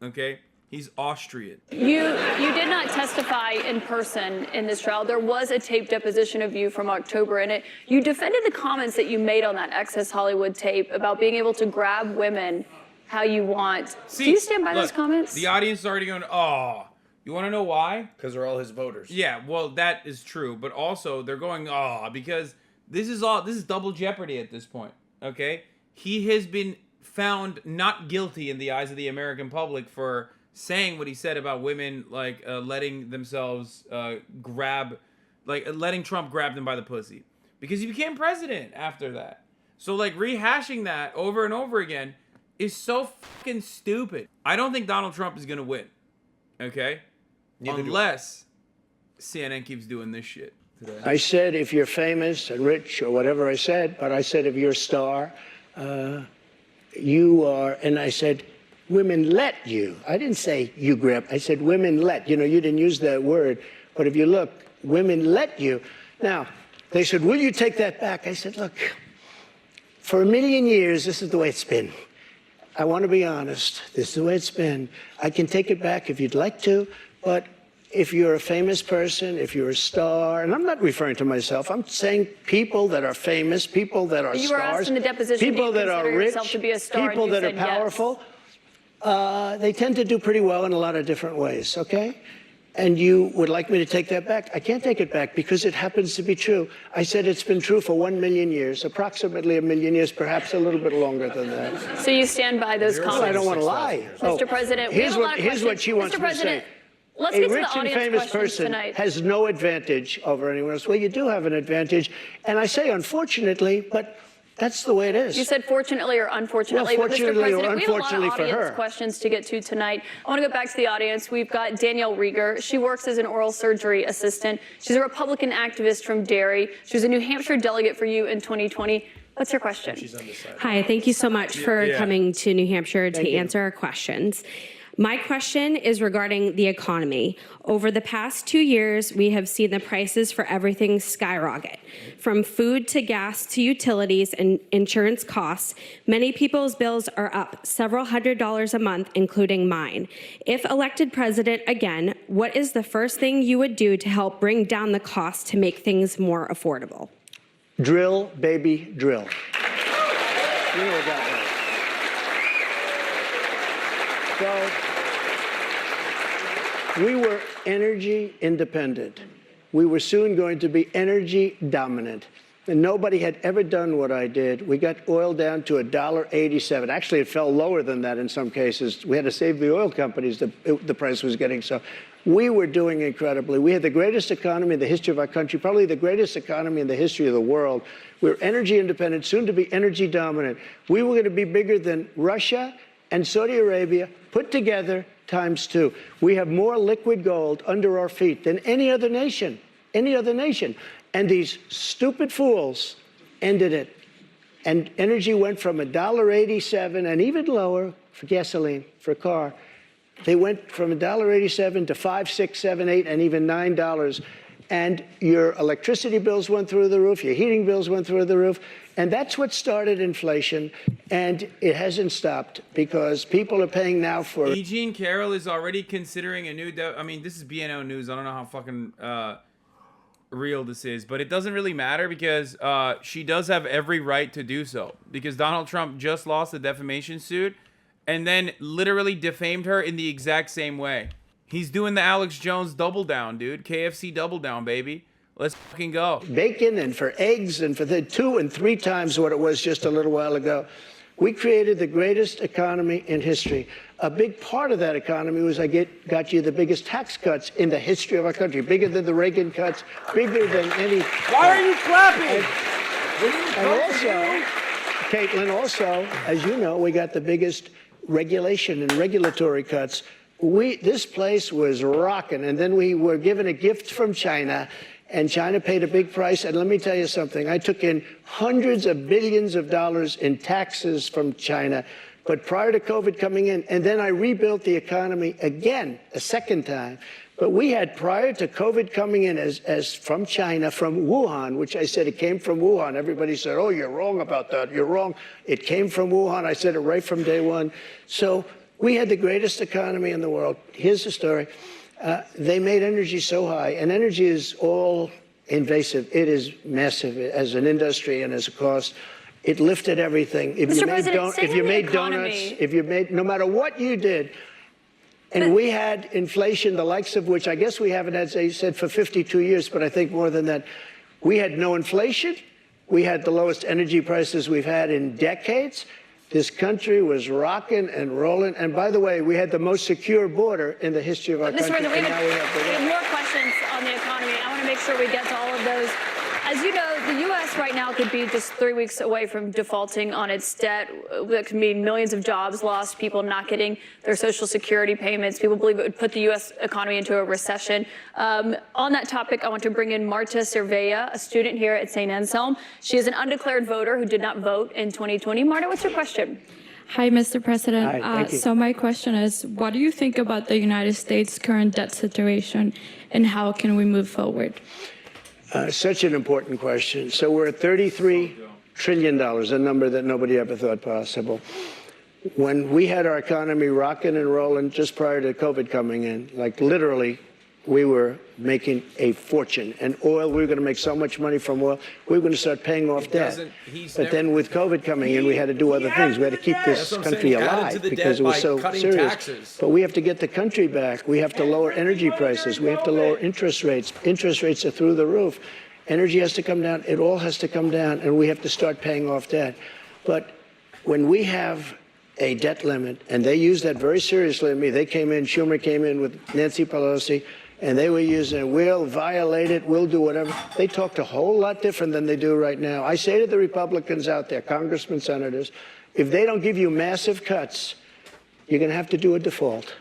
Okay? He's Austrian. You did not testify in person in this trial. There was a tape deposition of you from October in it. You defended the comments that you made on that Access Hollywood tape about being able to grab women how you want. See, Do you stand by look, those comments? The audience is already going, oh. You want to know why? Because they're all his voters. Yeah, well, that is true. But also, they're going, oh, because this is double jeopardy at this point. Okay? He has been found not guilty in the eyes of the American public for saying what he said about women, like letting themselves letting Trump grab them by the pussy, because he became president after that. So like rehashing that over and over again is so fucking stupid. I don't think Donald Trump is gonna win. Okay, unless CNN keeps doing this shit today. I said if you're famous and rich or whatever I said, but I said if you're a star, you are, and I said, women let you. I didn't say you grab. I said women let. You know, you didn't use that word. But if you look, women let you. Now, they said, will you take that back? I said, look, for a million years, this is the way it's been. I want to be honest. This is the way it's been. I can take it back if you'd like to, but if you're a famous person, if you're a star, and I'm not referring to myself, I'm saying people that are famous, people that are You were asked stars, in the deposition, people do you that are consider rich, yourself to be a star, people and you that are said yes. powerful, they tend to do pretty well in a lot of different ways, okay? And you would like me to take that back? I can't take it back because it happens to be true. I said it's been true for 1 million years, approximately 1 million years, perhaps a little bit longer than that. So you stand by those comments? Well, I don't want to lie. Mr. President, we have a lot of here's what questions. she wants Mr. me to President, say. let's A get to rich the and audience famous questions person tonight. has no advantage over anyone else. Well, you do have an advantage, and I say unfortunately, but that's the way it is. You said fortunately or unfortunately, Well, but Mr. fortunately or President, we have a lot of unfortunately for audience her. questions to get to tonight. I want to go back to the audience. We've got Danielle Rieger. She works as an oral surgery assistant. She's a Republican activist from Derry. She was a New Hampshire delegate for you in 2020. What's your question? Hi, thank you so much for coming to New Hampshire to answer our questions. My question is regarding the economy. Over the past 2 years, we have seen the prices for everything skyrocket. From food to gas to utilities and insurance costs, many people's bills are up several $100s a month, including mine. If elected president again, what is the first thing you would do to help bring down the cost to make things more affordable? Drill, baby, drill. You know about that. So, we were energy independent. We were soon going to be energy dominant. And nobody had ever done what I did. We got oil down to $1.87. Actually, it fell lower than that in some cases. We had to save the oil companies. The price was getting so. We were doing incredibly. We had the greatest economy in the history of our country, probably the greatest economy in the history of the world. We were energy independent, soon to be energy dominant. We were going to be bigger than Russia and Saudi Arabia put together ×2. We have more liquid gold under our feet than any other nation, And these stupid fools ended it. And energy went from $1.87 and even lower for gasoline, for a car. They went from $1.87 to $5, $6, $7, $8, and even $9. And your electricity bills went through the roof, your heating bills went through the roof. And that's what started inflation. And it hasn't stopped because people are paying now for... E. Jean Carroll is already considering a new... I mean, this is BNO News. I don't know how fucking... real this is, but it doesn't really matter because she does have every right to do so because Donald Trump just lost the defamation suit and then literally defamed her in the exact same way. He's doing the Alex Jones double down, dude. KFC double down, baby. Let's fucking go. Bacon and for eggs and for the 2 and 3 times what it was just a little while ago. We created the greatest economy in history. A big part of that economy was got you the biggest tax cuts in the history of our country, bigger than the Reagan cuts, bigger than any. Why are you clapping? And also, Caitlin, also, as you know, we got the biggest regulation and regulatory cuts. This place was rocking, and then we were given a gift from China. And China paid a big price. And let me tell you something. I took in hundreds of billions of dollars in taxes from China. But prior to COVID coming in, and then I rebuilt the economy again, a second time. But we had, prior to COVID coming in as from China, from Wuhan, which I said it came from Wuhan. Everybody said, oh, you're wrong about that. You're wrong. It came from Wuhan. I said it right from day one. So we had the greatest economy in the world. Here's the story. They made energy so high, and energy is all invasive. It is massive as an industry and as a cost. It lifted everything. If you made donuts, no matter what you did, and we had inflation, the likes of which I guess we haven't had, as I said, for 52 years, but I think more than that. We had no inflation. We had the lowest energy prices we've had in decades. This country was rocking and rolling. And by the way, we had the most secure border in the history of our country. Mr. President, we have more questions on the economy. I want to make sure we get to all of those. As you know, the U.S. right now could be just 3 weeks away from defaulting on its debt. That could mean millions of jobs lost, people not getting their Social Security payments. People believe it would put the U.S. economy into a recession. On that topic, I want to bring in Marta Cervella, a student here at St. Anselm. She is an undeclared voter who did not vote in 2020. Marta, what's your question? Hi, Mr. President. Hi, thank you. So my question is, what do you think about the United States' current debt situation, and how can we move forward? Such an important question. So we're at $33 trillion, a number that nobody ever thought possible. When we had our economy rocking and rolling just prior to COVID coming in, like literally we were making a fortune. And oil, we were going to make so much money from oil, we were going to start paying off debt. But then with COVID coming in, we had to do other things. We had to keep this country alive because it was so serious. Taxes. But we have to get the country back. We have to lower energy prices. We have to lower interest rates. Interest rates are through the roof. Energy has to come down. It all has to come down, and we have to start paying off debt. But when we have a debt limit, and they use that very seriously to me. They came in, Schumer came in with Nancy Pelosi, and they were using, we'll violate it, we'll do whatever. They talked a whole lot different than they do right now. I say to the Republicans out there, congressmen, senators, if they don't give you massive cuts, you're going to have to do a default.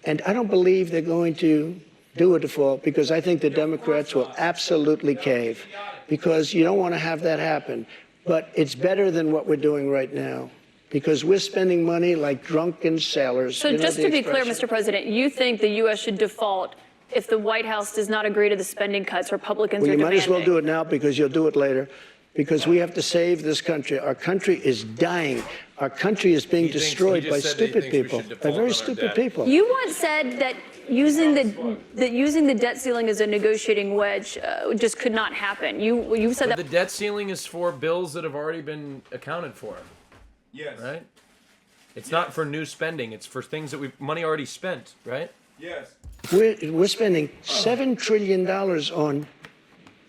And I don't believe they're going to do a default because I think the Democrats will absolutely cave because you don't want to have that happen. But it's better than what we're doing right now because we're spending money like drunken sailors. So just to be clear, Mr. President, you think the U.S. should default if the White House does not agree to the spending cuts Republicans are demanding? Well, you might as well do it now because you'll do it later. Because we have to save this country. Our country is dying. Our country is being destroyed by stupid people, by very stupid people. You once said that using the debt ceiling as a negotiating wedge just could not happen. You said that the debt ceiling is for bills that have already been accounted for. Yes. Right? It's not for new spending. It's for things that we've money already spent, right? Yes. We're spending $7 trillion on,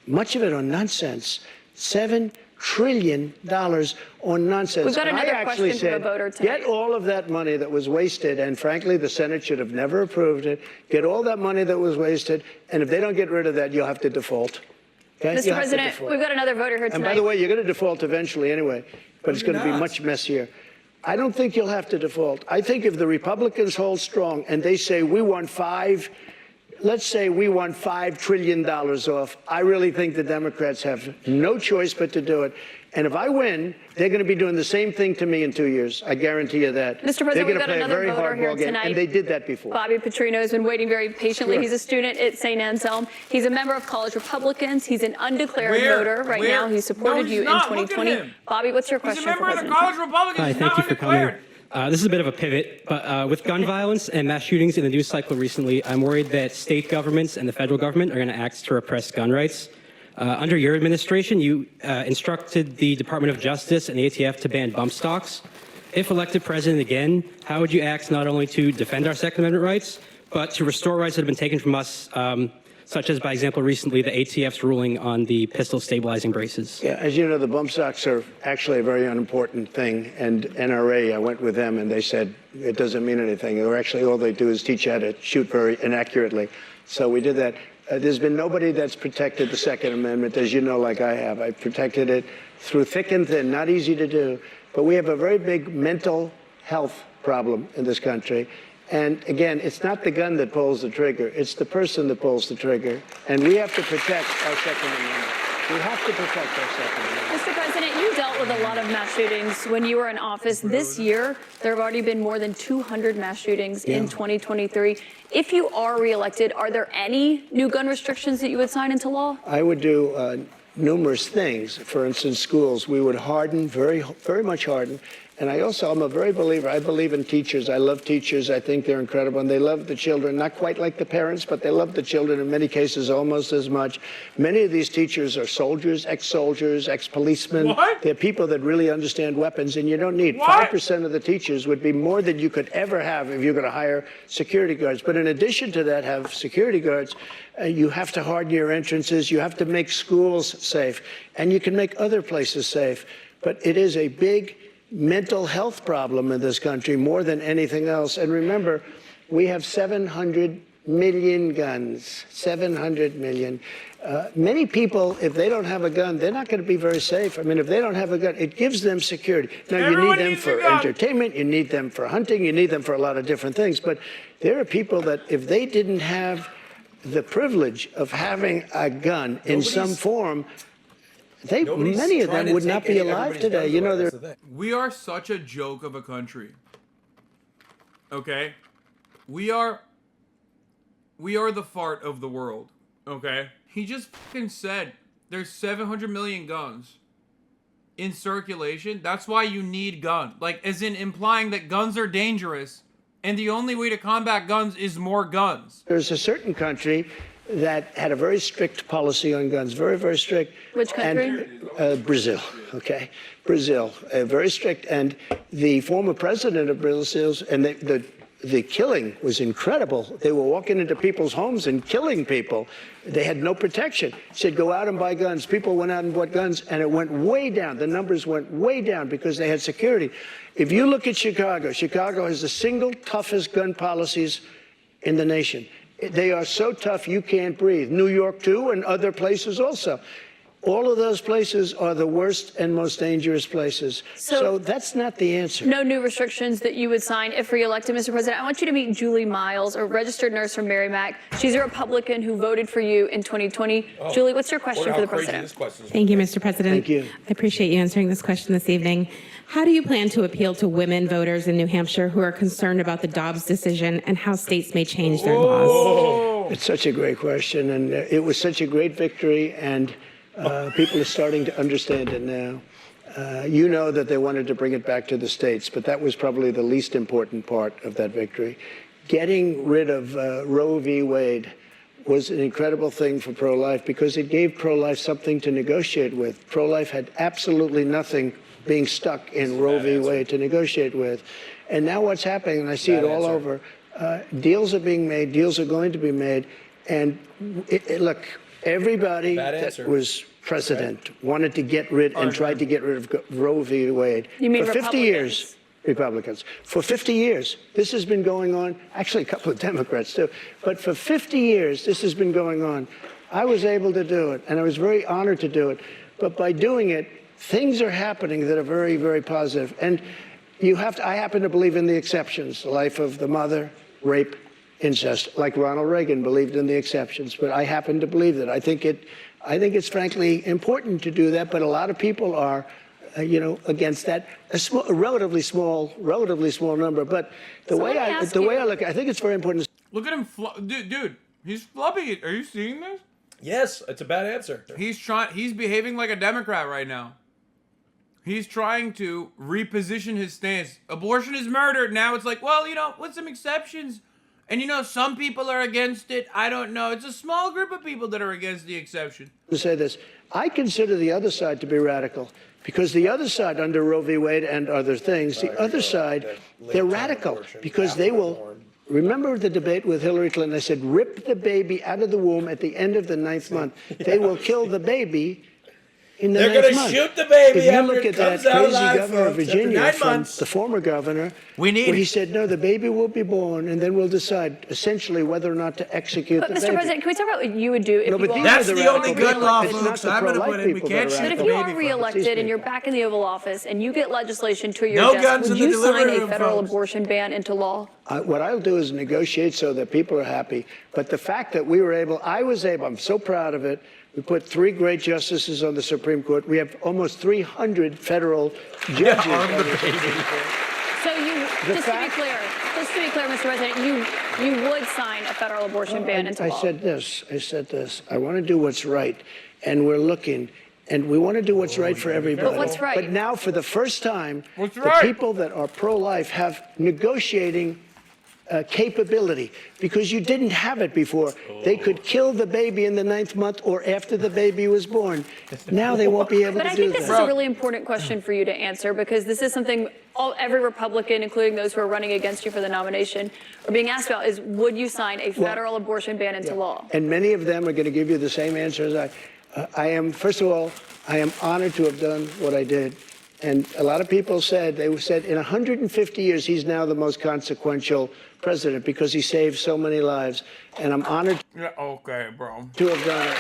much of it on nonsense. $7 trillion on nonsense. We've got And another I actually question from a said, voter tonight. get all of that money that was wasted, and frankly, the Senate should have never approved it. Get all that money that was wasted, and if they don't get rid of that, you'll have to default. Okay? Mr. President, we've got another voter here tonight. And by the way, you're going to default eventually anyway, but it's going to be much messier. I don't think you'll have to default. I think if the Republicans hold strong and they say we want let's say we want $5 trillion off, I really think the Democrats have no choice but to do it. And if I win, they're going to be doing the same thing to me in 2 years. I guarantee you that. Mr. President, they're going we've to got play a another very voter hard here ball game, tonight. and they did that before. Bobby Petrino has been waiting very patiently. Sure. He's a student at St. Anselm. He's a member of College Republicans. He's an undeclared voter right now. He supported you in 2020. Bobby, what's your question? He's a member for of the President College Trump? Republicans. Hi, thank you for coming. This is a bit of a pivot, but with gun violence and mass shootings in the news cycle recently, I'm worried that state governments and the federal government are going to act to repress gun rights. Under your administration, you instructed the Department of Justice and the ATF to ban bump stocks. If elected president again, how would you act not only to defend our Second Amendment rights, but to restore rights that have been taken from us, such as, by example, recently the ATF's ruling on the pistol stabilizing braces? Yeah, as you know, the bump stocks are actually a very unimportant thing. And NRA, I went with them, and they said it doesn't mean anything. Or actually, all they do is teach you how to shoot very inaccurately. So we did that. There's been nobody that's protected the Second Amendment, as you know, like I have. I've protected it through thick and thin, not easy to do. But we have a very big mental health problem in this country. And again, it's not the gun that pulls the trigger. It's the person that pulls the trigger. And we have to protect our Second Amendment. We have to protect our Second Amendment. Mr. President, you dealt with a lot of mass shootings when you were in office. This year, there have already been more than 200 mass shootings in 2023. If you are reelected, are there any new gun restrictions that you would sign into law? I would do numerous things. For instance, schools, we would harden, very, very much harden. And I'm a very believer. I believe in teachers. I love teachers. I think they're incredible. And they love the children, not quite like the parents, but they love the children in many cases almost as much. Many of these teachers are soldiers, ex-policemen. What? They're people that really understand weapons, and you don't need. What? 5% of the teachers would be more than you could ever have if you're going to hire security guards. But in addition to that, have security guards, you have to harden your entrances. You have to make schools safe. And you can make other places safe. But it is a big mental health problem in this country more than anything else. And remember, we have 700 million guns, 700 million. Many people, if they don't have a gun, they're not going to be very safe. I mean, if they don't have a gun, it gives them security. Now, Everyone you need them needs for a gun. entertainment, you need them for hunting, you need them for a lot of different things. But there are people that if they didn't have the privilege of having a gun in some form, many of them would not be alive today. You know, We are such a joke of a country. Okay? We are the fart of the world. Okay? He just fucking said there's 700 million guns in circulation. That's why you need guns. Like, as in implying that guns are dangerous and the only way to combat guns is more guns. There's a certain country that had a very strict policy on guns, very, very strict. Which country? And, Brazil, okay? Brazil, very strict. And the former president of Brazil, and the killing was incredible. They were walking into people's homes and killing people. They had no protection. He said, go out and buy guns. People went out and bought guns, and it went way down. The numbers went way down because they had security. If you look at Chicago, Chicago has the single toughest gun policies in the nation. They are so tough you can't breathe. New York, too, and other places also. All of those places are the worst and most dangerous places. So that's not the answer. No new restrictions that you would sign if reelected, Mr. President. I want you to meet Julie Miles, a registered nurse from Merrimack. She's a Republican who voted for you in 2020. Julie, what's your question for the president? Thank you, Mr. President. Thank you. I appreciate you answering this question this evening. How do you plan to appeal to women voters in New Hampshire who are concerned about the Dobbs decision and how states may change their laws? It's such a great question, and it was such a great victory, and people are starting to understand it now. You know that they wanted to bring it back to the states, but that was probably the least important part of that victory. Getting rid of Roe v. Wade was an incredible thing for pro-life because it gave pro-life something to negotiate with. Pro-life had absolutely nothing being stuck in Roe v. Wade to negotiate with. And now what's happening, and I see it all over, deals are being made, deals are going to be made, and look, everybody that was president wanted to get rid and tried to get rid of Roe v. Wade. You mean for 50 years. Republicans. For 50 years, this has been going on, actually a couple of Democrats too, but for 50 years, this has been going on. I was able to do it, and I was very honored to do it, but by doing it, things are happening that are very, very positive. And I happen to believe in the exceptions, the life of the mother, rape, incest, like Ronald Reagan believed in the exceptions, but I happen to believe that. I think it's frankly important to do that, but a lot of people are, against that. A relatively small number. But the way I look, I think it's very important. Look at him, dude. He's flubbing. Are you seeing this? Yes, it's a bad answer. He's behaving like a Democrat right now. He's trying to reposition his stance. Abortion is murder. Now it's like, well, with some exceptions. And some people are against it. I don't know. It's a small group of people that are against the exception. To say this, I consider the other side to be radical because the other side under Roe v. Wade and other things, the other side, they're radical because they will. Remember the debate with Hillary Clinton? I said, rip the baby out of the womb at the end of the 9th month. They will kill the baby in the 9th month. They're going to shoot the baby if you after look it at comes that out crazy alive, governor of Virginia, from the former governor, where he said, no, the baby will be born, and then we'll decide essentially whether or not to execute the baby. Mr. President, can we talk about what you would do if you are That's the only good law, folks. I'm going to put in. We can't shoot But if the you baby. are reelected and you're back in the Oval Office and you get legislation to your desk, would you sign a federal abortion ban into law? What I'll do is negotiate so that people are happy. But the fact that I was able, I'm so proud of it. We put 3 great justices on the Supreme Court. We have almost 300 federal judges on the Supreme Court. So just to be clear, Mr. President, you would sign a federal abortion ban into law. I said this. I want to do what's right, and we're looking. And we want to do what's right for everybody. But what's right? But now, for the first time, the people that are pro-life have negotiating capability, because you didn't have it before. They could kill the baby in the 9th month or after the baby was born. Now they won't be able to do that. But I think this is a really important question for you to answer, because this is something every Republican, including those who are running against you for the nomination, are being asked about is, would you sign a federal abortion ban into law? And many of them are going to give you the same answer as I am. First of all, I am honored to have done what I did. And a lot of people said in 150 years, he's now the most consequential president because he saved so many lives. And I'm honored to have done it.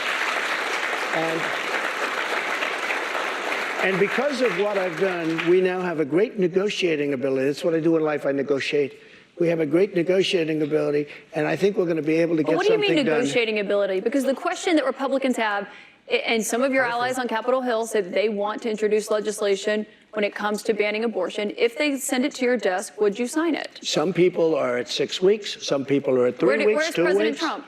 And because of what I've done, we now have a great negotiating ability. That's what I do in life. I negotiate. We have a great negotiating ability, and I think we're going to be able to get something done. What do you mean negotiating ability? Because the question that Republicans have, and some of your allies on Capitol Hill said they want to introduce legislation when it comes to banning abortion. If they send it to your desk, would you sign it? Some people are at 6 weeks. Some people are at 3 weeks, where's 2 weeks. President Trump?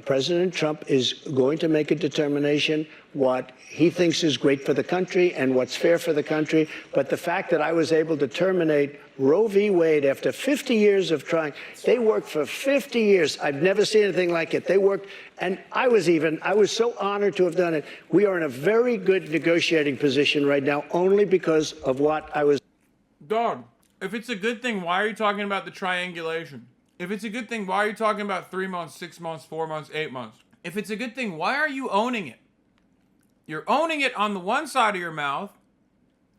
President Trump is going to make a determination what he thinks is great for the country and what's fair for the country. But the fact that I was able to terminate Roe v. Wade after 50 years of trying, they worked for 50 years. I've never seen anything like it. They worked, and I was so honored to have done it. We are in a very good negotiating position right now, only because of what I was. Dog, if it's a good thing, why are you talking about the triangulation? If it's a good thing, why are you talking about 3 months, 6 months, 4 months, 8 months? If it's a good thing, why are you owning it? You're owning it on the one side of your mouth,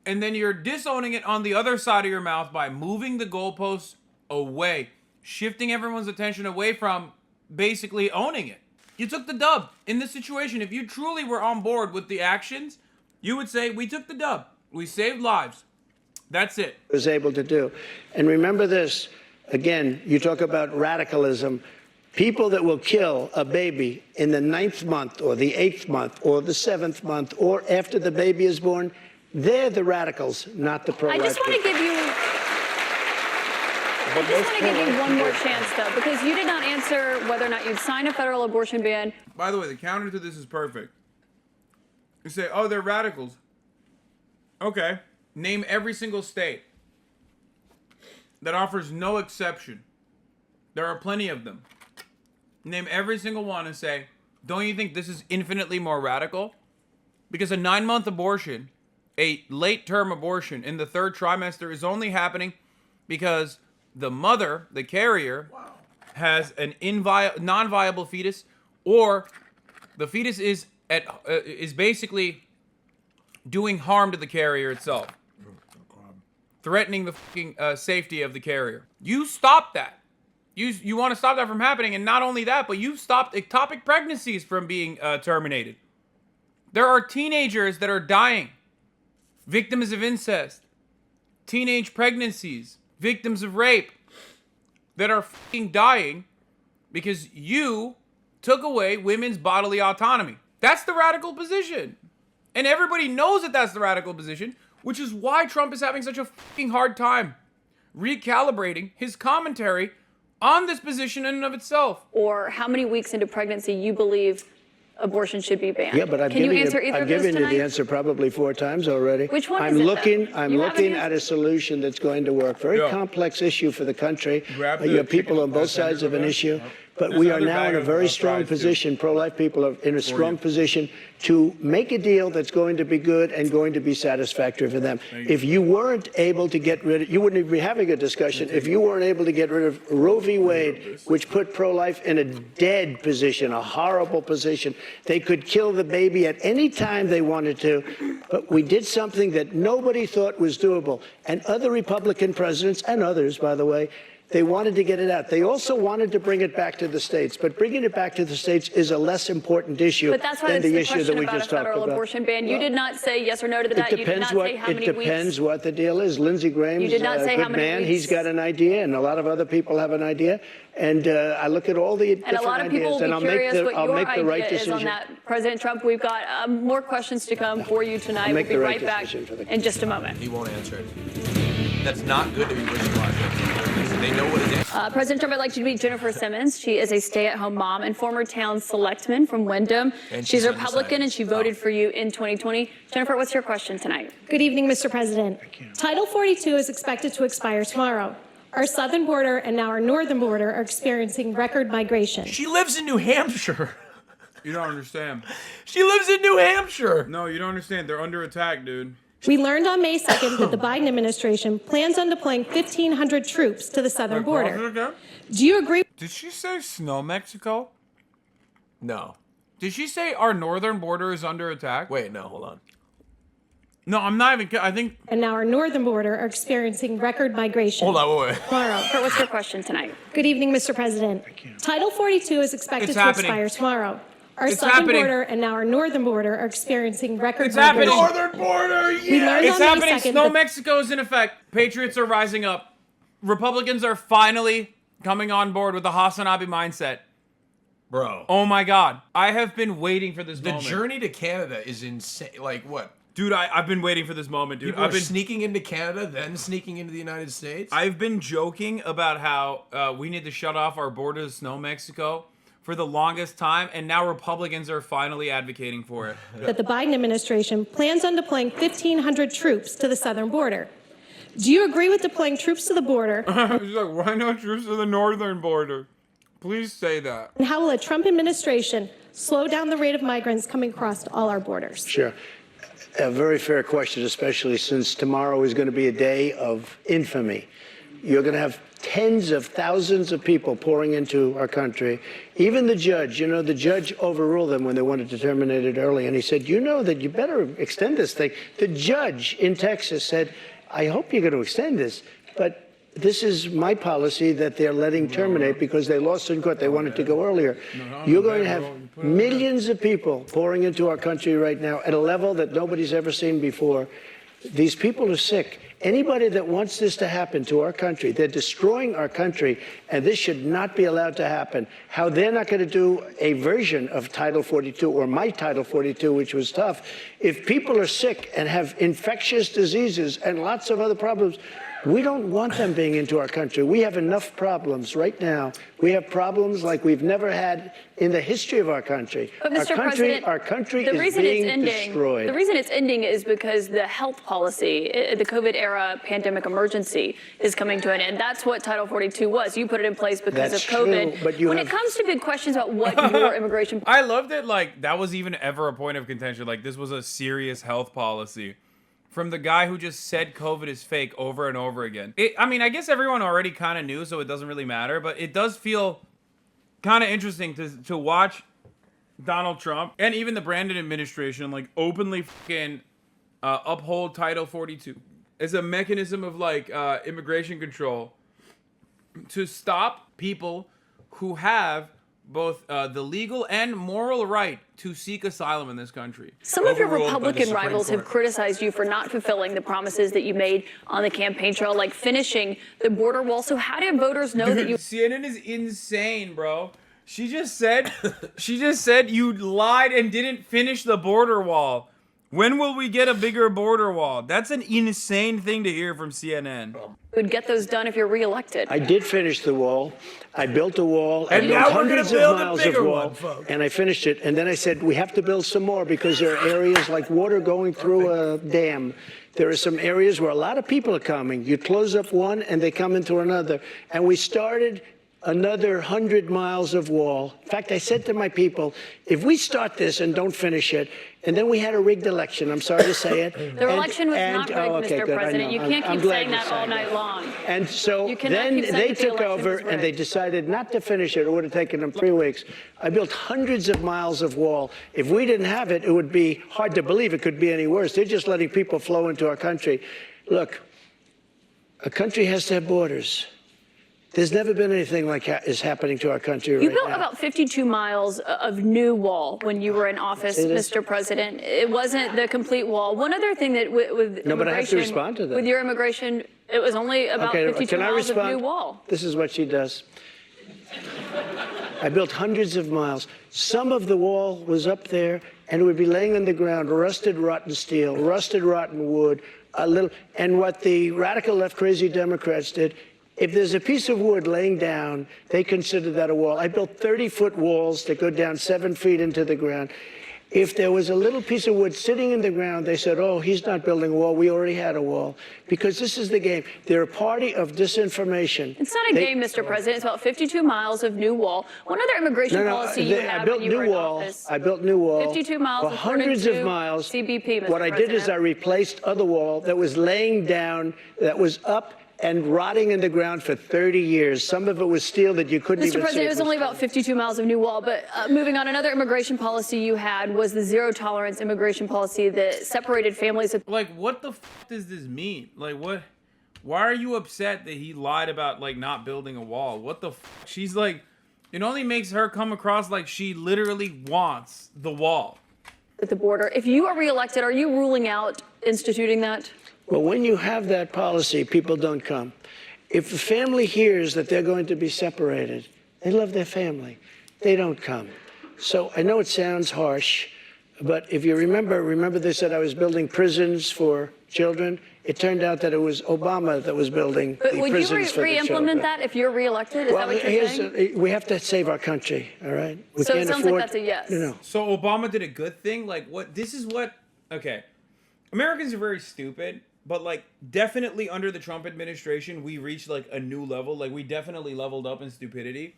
and then you're disowning it on the other side of your mouth by moving the goalposts away, shifting everyone's attention away from basically owning it. You took the dub in this situation. If you truly were on board with the actions, you would say, we took the dub. We saved lives. That's it. Was able to do. And remember this, again, you talk about radicalism. People that will kill a baby in the 9th month or the 8th month or the 7th month or after the baby is born, they're the radicals, not the pro-life. I just want to give you one more chance, though, because you did not answer whether or not you'd sign a federal abortion ban. By the way, the counter to this is perfect. You say, oh, they're radicals. Okay. Name every single state that offers no exception. There are plenty of them. Name every single one and say, don't you think this is infinitely more radical? Because a 9-month abortion, a late-term abortion in the 3rd trimester is only happening because the mother, the carrier, has an non-viable fetus, or the fetus is basically doing harm to the carrier itself, threatening the fucking safety of the carrier. You stop that. You want to stop that from happening, and not only that, but you've stopped ectopic pregnancies from being terminated. There are teenagers that are dying, victims of incest, teenage pregnancies, victims of rape, that are fucking dying because you took away women's bodily autonomy. That's the radical position. And everybody knows that that's the radical position, which is why Trump is having such a fucking hard time recalibrating his commentary on this position in and of itself. Or how many weeks into pregnancy you believe abortion should be banned. Yeah, but I've given you the answer probably 4 times already. Which one I'm is it, looking, though? I'm looking at a solution that's going to work. Very complex issue for the country. You have people on both sides of an issue. But we are now in a very strong position, pro-life people are in a strong position to make a deal that's going to be good and going to be satisfactory for them. If you weren't able to get rid of, you wouldn't even be having a discussion, if you weren't able to get rid of Roe v. Wade, which put pro-life in a dead position, a horrible position. They could kill the baby at any time they wanted to, but we did something that nobody thought was doable. And other Republican presidents, and others, by the way, they wanted to get it out. They also wanted to bring it back to the states, but bringing it back to the states is a less important issue than the issue that we just talked about. Federal abortion ban. You did not say yes or no to that. You did not say how many weeks. It depends what the deal is. Lindsey Graham's a good man. He's got an idea, and a lot of other people have an idea. And I look at all the different ideas, and a lot of people will be curious what your idea is on that. President Trump, we've got more questions to come for you tonight. We'll be right back in just a moment. He won't answer it. That's not good to be wishy-washy. They know what it is. President Trump, I'd like you to meet Jennifer Simmons. She is a stay-at-home mom and former town selectman from Wyndham. And she's a Republican, and she voted for you in 2020. Jennifer, what's your question tonight? Good evening, Mr. President. Title 42 is expected to expire tomorrow. Our southern border and now our northern border are experiencing record migration. She lives in New Hampshire. You don't understand. She lives in New Hampshire. No, you don't understand. They're under attack, dude. We learned on May 2nd that the Biden administration plans on deploying 1,500 troops to the southern border. Do you agree? Did she say snow Mexico? No. Did she say our northern border is under attack? Wait, no, hold on. No, I'm not even. I think. And now our northern border are experiencing record migration. Hold on, wait. Tomorrow. What's your question tonight? Good evening, Mr. President. Title 42 is expected to expire tomorrow. Our southern border and now our northern border are experiencing record migration. Northern border, yeah! It's happening. Snow Mexico is in effect. Patriots are rising up. Republicans are finally coming on board with the Hasanabi mindset. Bro. Oh my God. I have been waiting for this moment. The journey to Canada is insane. Like, what? Dude, I've been waiting for this moment, dude. I've been sneaking into Canada, then sneaking into the United States. I've been joking about how we need to shut off our border to Snow Mexico for the longest time, and now Republicans are finally advocating for it. That the Biden administration plans on deploying 1,500 troops to the southern border. Do you agree with deploying troops to the border? She's like, why no troops to the northern border? Please say that. And how will a Trump administration slow down the rate of migrants coming across all our borders? Sure. A very fair question, especially since tomorrow is going to be a day of infamy. You're going to have tens of thousands of people pouring into our country. Even the judge, the judge overruled them when they wanted to terminate it early. And he said, that you better extend this thing. The judge in Texas said, I hope you're going to extend this, but this is my policy that they're letting terminate because they lost in court. They wanted to go earlier. You're going to have millions of people pouring into our country right now at a level that nobody's ever seen before. These people are sick. Anybody that wants this to happen to our country, they're destroying our country, and this should not be allowed to happen. How they're not going to do a version of Title 42 or my Title 42, which was tough. If people are sick and have infectious diseases and lots of other problems, we don't want them being into our country. We have enough problems right now. We have problems like we've never had in the history of our country. But Mr. President, our country is being destroyed. The reason it's ending is because the health policy, the COVID-era pandemic emergency, is coming to an end. That's what Title 42 was. You put it in place because of COVID. True, but when it comes to big questions about what your immigration... I love that, that was even ever a point of contention. This was a serious health policy from the guy who just said COVID is fake over and over again. I guess everyone already kind of knew, so it doesn't really matter, but it does feel kind of interesting to watch Donald Trump and even the Brandon administration openly fucking uphold Title 42 as a mechanism of immigration control to stop people who have both the legal and moral right to seek asylum in this country. Some of your Republican rivals have criticized you for not fulfilling the promises that you made on the campaign trail, like finishing the border wall. So how do voters know that you... CNN is insane, bro. She just said you lied and didn't finish the border wall. When will we get a bigger border wall? That's an insane thing to hear from CNN. Would get those done if you're reelected. I did finish the wall. I built a wall. And now we're going to build a bigger wall, one, and I finished it. And then I said, we have to build some more because there are areas like water going through a dam. There are some areas where a lot of people are coming. You close up one and they come into another. And we started another 100 miles of wall. In fact, I said to my people, if we start this and don't finish it, and then we had a rigged election, I'm sorry to say it. The election was not rigged, Mr. President. You can't keep saying that all night long. And so then they took over and they decided not to finish it. It would have taken them 3 weeks. I built hundreds of miles of wall. If we didn't have it, it would be hard to believe it could be any worse. They're just letting people flow into our country. Look, a country has to have borders. There's never been anything like is happening to our country right now. You built about 52 miles of new wall when you were in office, Mr. President. It wasn't the complete wall. One other thing that with no, but I have to respond to that. With your immigration, it was only about 52 miles of new wall. This is what she does. I built hundreds of miles. Some of the wall was up there, and it would be laying on the ground, rusted, rotten steel, rusted, rotten wood, and what the radical left crazy Democrats did, if there's a piece of wood laying down, they consider that a wall. I built 30-foot walls that go down 7 feet into the ground. If there was a little piece of wood sitting in the ground, they said, oh, he's not building a wall. We already had a wall. Because this is the game. They're a party of disinformation. It's not a game, Mr. President. It's about 52 miles of new wall. One other immigration policy you had when you were in office. I built new wall. 52 miles for hundreds of miles. CBP, Mr. What I did is I replaced other wall that was laying down, that was up and rotting in the ground for 30 years. Some of it was steel that you couldn't even see. Mr. President, it was only about 52 miles of new wall, but moving on, another immigration policy you had was the zero tolerance immigration policy that separated families. What the f does this mean? What? Why are you upset that he lied about, not building a wall? What the f? She's it only makes her come across like she literally wants the wall. At the border. If you are reelected, are you ruling out instituting that? Well, when you have that policy, people don't come. If the family hears that they're going to be separated, they love their family. They don't come. So I know it sounds harsh, But if you remember they said I was building prisons for children. It turned out that it was Obama that was building the prisons for the children. Would you re-implement that if you're reelected? Is that what you're saying? We have to save our country, all right? We so can't it sounds afford, like that's a yes. So Obama did a good thing? Like, what? This is what... Okay. Americans are very stupid, but, like, definitely under the Trump administration, we reached, like, a new level. Like, we definitely leveled up in stupidity.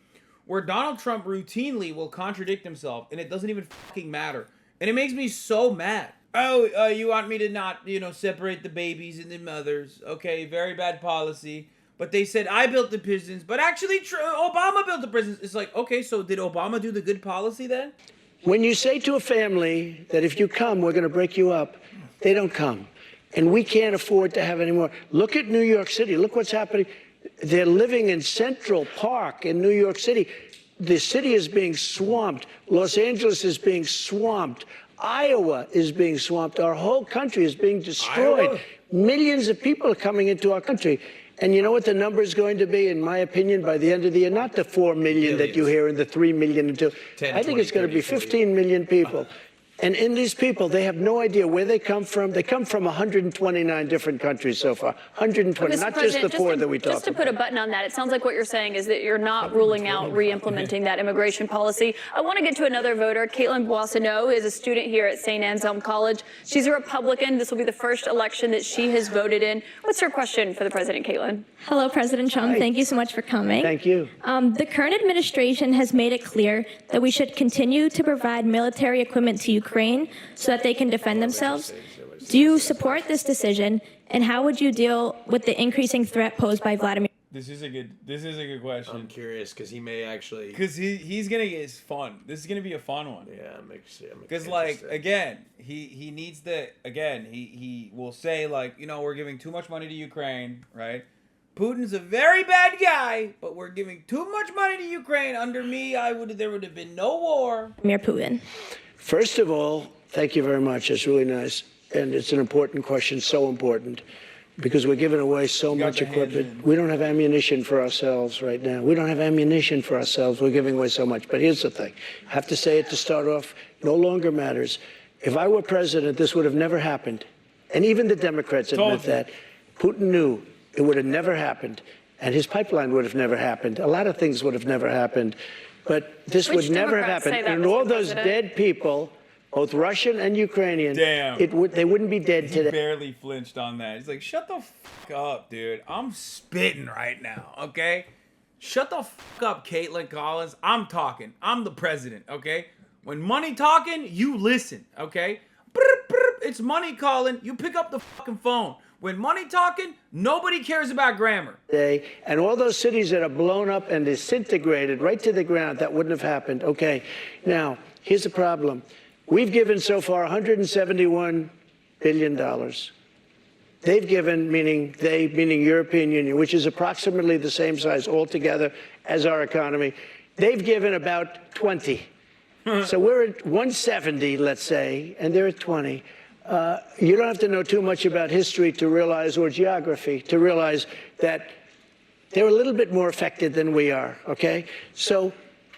Where Donald Trump routinely will contradict himself, and it doesn't even fucking matter. And it makes me so mad. Oh, you want me to not, separate the babies and the mothers. Okay, very bad policy. But they said I built the prisons, but actually Obama built the prisons. It's like, okay, so did Obama do the good policy then? When you say to a family that if you come, we're going to break you up, they don't come. And we can't afford to have any more. Look at New York City. Look what's happening. They're living in Central Park in New York City. The city is being swamped. Los Angeles is being swamped. Iowa is being swamped. Our whole country is being destroyed. Iowa. Millions of people are coming into our country. And you know what the number is going to be, in my opinion, by the end of the year? Not the 4 million that you hear and the 3 million. I think it's going to be 15 million people. And in these people, they have no idea where they come from. They come from 129 different countries so far. 120, not just the 4 that we talked about. Just to put a button on that, it sounds like what you're saying is that you're not ruling out re-implementing that immigration policy. I want to get to another voter. Caitlin Boissonneau is a student here at St. Anselm College. She's a Republican. This will be the first election that she has voted in. What's her question for the president, Caitlin? Hello, President Trump. Thank you so much for coming. Thank you. The current administration has made it clear that we should continue to provide military equipment to Ukraine so that they can defend themselves. Do you support this decision, and how would you deal with the increasing threat posed by Vladimir? This is a good question. I'm curious because he may actually. Because he's gonna get his fun. This is gonna be a fun one. Yeah, makes because like again, he needs the he will say like we're giving too much money to Ukraine, right? Putin's a very bad guy, but we're giving too much money to Ukraine. Under me, there would have been no war. Vladimir Putin. First of all, thank you very much. It's really nice. And it's an important question, so important, because we're giving away so much equipment. We don't have ammunition for ourselves right now. We don't have ammunition for ourselves. We're giving away so much. But here's the thing. I have to say it to start off. No longer matters. If I were president, this would have never happened. And even the Democrats admit that. Putin knew it would have never happened. And his pipeline would have never happened. A lot of things would have never happened. But this would never have happened. And all those dead people, both Russian and Ukrainian, they wouldn't be dead today. He barely flinched on that. He's like, shut the fuck up, dude. I'm spitting right now, okay? Shut the fuck up, Caitlin Collins. I'm talking. I'm the president, okay? When money talking, you listen, okay? It's money calling. You pick up the fucking phone. When money talking, nobody cares about grammar. And all those cities that are blown up and disintegrated right to the ground, that wouldn't have happened. Okay, now, here's the problem. We've given so far $171 billion. They've given, meaning European Union, which is approximately the same size altogether as our economy. They've given about 20. So we're at 170, let's say, and they're at 20. You don't have to know too much about history to realize, or geography, to realize that they're a little bit more affected than we are, okay? So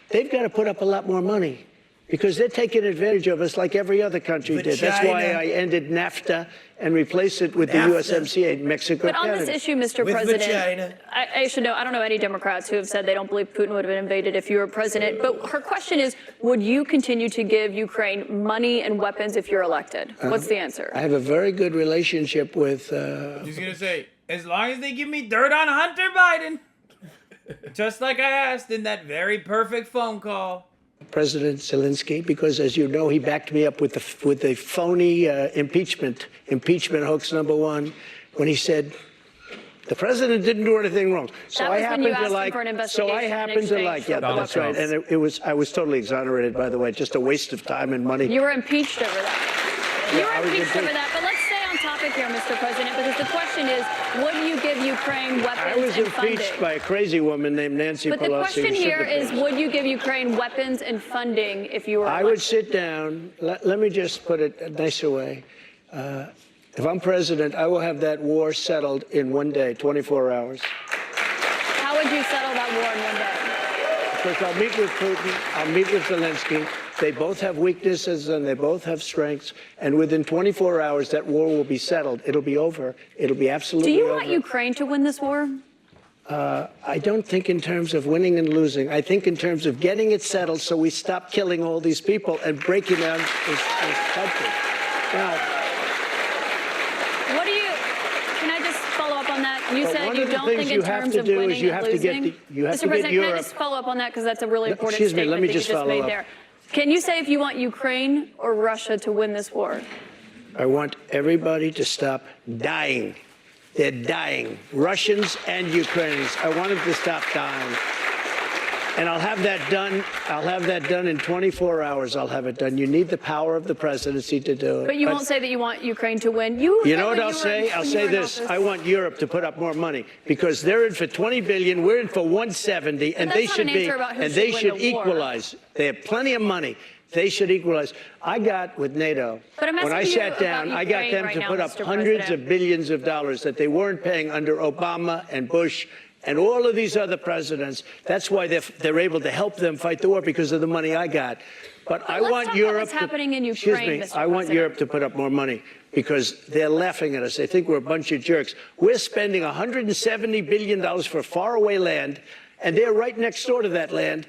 they've got to put up a lot more money because they're taking advantage of us like every other country did. That's why I ended NAFTA and replaced it with the USMCA, Mexico, But on Canada. this issue, Mr. President, I should know, I don't know any Democrats who have said they don't believe Putin would have invaded if you were president. But her question is, would you continue to give Ukraine money and weapons if you're elected? What's the answer? I have a very good relationship with... He's going to say, as long as they give me dirt on Hunter Biden, just like I asked in that very perfect phone call. President Zelensky, because as you know, he backed me up with the phony impeachment hoax number 1, when he said the president didn't do anything wrong. So I happen to like. Yeah, that's right. And I was totally exonerated, by the way, just a waste of time and money. You were impeached over that. You were impeached over that. But let's stay on topic here, Mr. President, because the question is, would you give Ukraine weapons and funding? I was impeached by a crazy woman named Nancy Pelosi. But the question here is, would you give Ukraine weapons and funding if you were elected? I would sit down. Let me just put it a nicer way. If I'm president, I will have that war settled in 1 day, 24 hours. How would you settle that war in 1 day? Because I'll meet with Putin, I'll meet with Zelensky, They both have weaknesses and they both have strengths. And within 24 hours, that war will be settled. It'll be over. It'll be absolutely over. Do you want Ukraine to win this war? I don't think in terms of winning and losing. I think in terms of getting it settled so we stop killing all these people and breaking down this country. Now, can I just follow up on that? You But said one you of the don't things think you in have terms to of do is winning you and have to get losing. you have Mr. to get President, Europe. can I just follow up on that because that's a really important excuse me, statement let me that you just just follow made up. there. Can you say if you want Ukraine or Russia to win this war? I want everybody to stop dying. They're dying. Russians and Ukrainians. I want them to stop dying. And I'll have that done. I'll have that done in 24 hours. I'll have it done. You need the power of the presidency to do it. But you won't say that you want Ukraine to win. You know what I'll say? I'll say this. I want Europe to put up more money because they're in for 20 billion. We're in for 170, and they should be. And they should equalize. They have plenty of money. They should equalize. I got with NATO, when I sat down, I got them to put up hundreds of billions of dollars that they weren't paying under Obama and Bush and all of these other presidents. That's why they're able to help them fight the war because of the money I got. But I want Europe. What's happening in Excuse Ukraine, me. Mr. I want President. Europe to put up more money because they're laughing at us. They think we're a bunch of jerks. We're spending $170 billion for faraway land, and they're right next door to that land,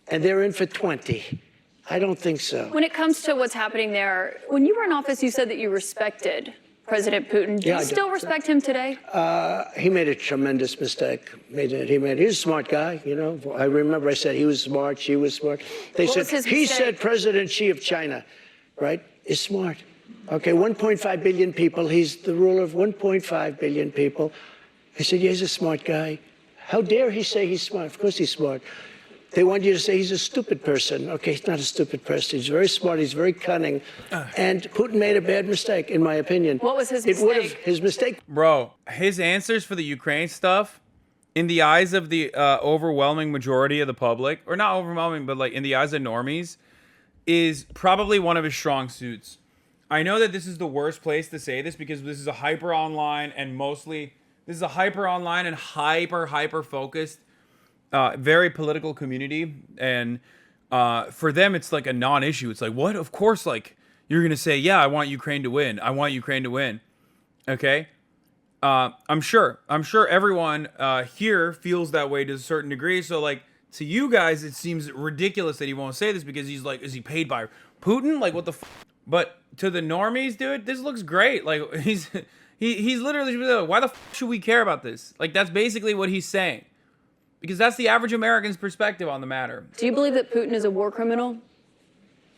and they're in for 20. I don't think so. When it comes to what's happening there, when you were in office, you said that you respected President Putin. Do you still respect him today? He made a tremendous mistake. He's a smart guy, you know. I remember I said he was smart, she was smart. They What said was his he mistake? said President Xi of China, right, is smart. Okay, 1.5 billion people. He's the ruler of 1.5 billion people. I said, yeah, he's a smart guy. How dare he say he's smart? Of course he's smart. They want you to say he's a stupid person. Okay, he's not a stupid person. He's very smart. He's very cunning. And Putin made a bad mistake, in my opinion. What was his mistake? His mistake. Bro, his answers for the Ukraine stuff, in the eyes of the overwhelming majority of the public, or not overwhelming, but like in the eyes of normies, is probably one of his strong suits. I know that this is the worst place to say this because this is a hyper online and hyper focused very political community, and for them it's like a non-issue. It's like, what? Of course, like you're gonna say, yeah, I want Ukraine to win. I want Ukraine to win. Okay, I'm sure everyone here feels that way to a certain degree. So like to you guys, it seems ridiculous that he won't say this because he's like, is he paid by Putin? Like what the? But to the normies, dude, this looks great. Like he's literally, why the should we care about this? Like that's basically what he's saying. Because that's the average American's perspective on the matter. Do you believe that Putin is a war criminal?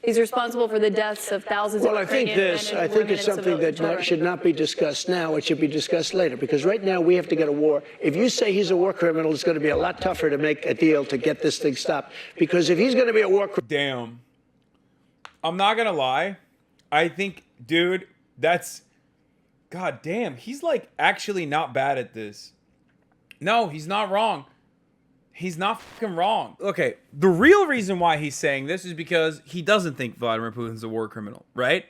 He's responsible for the deaths of thousands of Ukrainian men and women I think it's and something that children. should not be discussed now. It should be discussed later. Because right now we have to get a war. If you say he's a war criminal, it's going to be a lot tougher to make a deal to get this thing stopped. Because if he's going to be a war criminal. Damn. I'm not going to lie. I think, dude, that's. God damn. He's like actually not bad at this. No, he's not wrong. He's not fucking wrong. Okay, the real reason why he's saying this is because he doesn't think Vladimir Putin's a war criminal, right?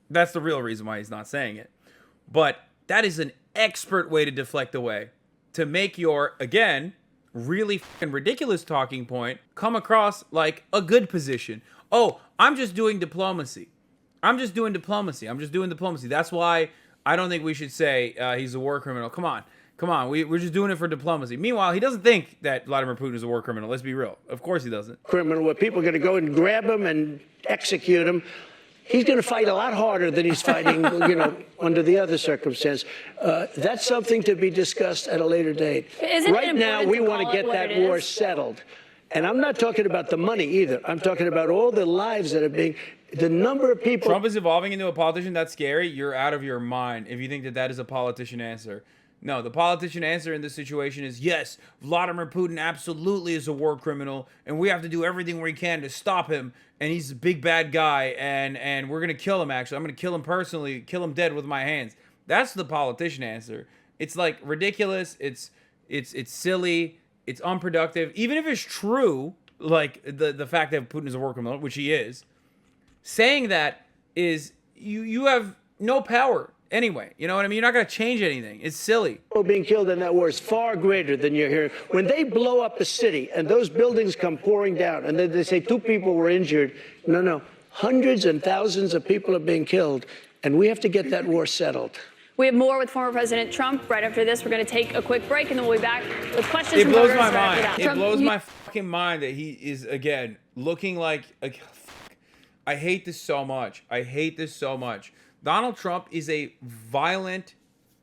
That's the real reason why he's not saying it. But that is an expert way to deflect away, to make your, again, really fucking ridiculous talking point come across like a good position. Oh, I'm just doing diplomacy. That's why I don't think we should say he's a war criminal. Come on, we're just doing it for diplomacy. Meanwhile, he doesn't think that Vladimir Putin is a war criminal. Let's be real. Of course he doesn't. Criminal where people are going to go and grab him and execute him. He's going to fight a lot harder than he's fighting, under the other circumstance. That's something to be discussed at a later date. Right now, we want to get that war settled. And I'm not talking about the money either. I'm talking about all the lives that are being, the number of people. Trump is evolving into a politician. That's scary. You're out of your mind if you think that that is a politician answer. No, the politician answer in this situation is yes, Vladimir Putin absolutely is a war criminal, and we have to do everything we can to stop him, and he's a big bad guy, and we're going to kill him, actually. I'm going to kill him personally, kill him dead with my hands. That's the politician answer. It's like ridiculous, it's silly, it's unproductive. Even if it's true, like the fact that Putin is a war criminal, which he is, saying that is, you have no power anyway. You know what I mean? You're not going to change anything. It's silly. People being killed in that war is far greater than you're hearing. When they blow up a city and those buildings come pouring down and then they say 2 people were injured, no. Hundreds and thousands of people are being killed, and we have to get that war settled. We have more with former President Trump. Right after this, we're going to take a quick break, and then we'll be back with questions from voters. It blows my mind. It blows my fucking mind that he is, again, looking like... I hate this so much. I hate this so much. Donald Trump is a violent,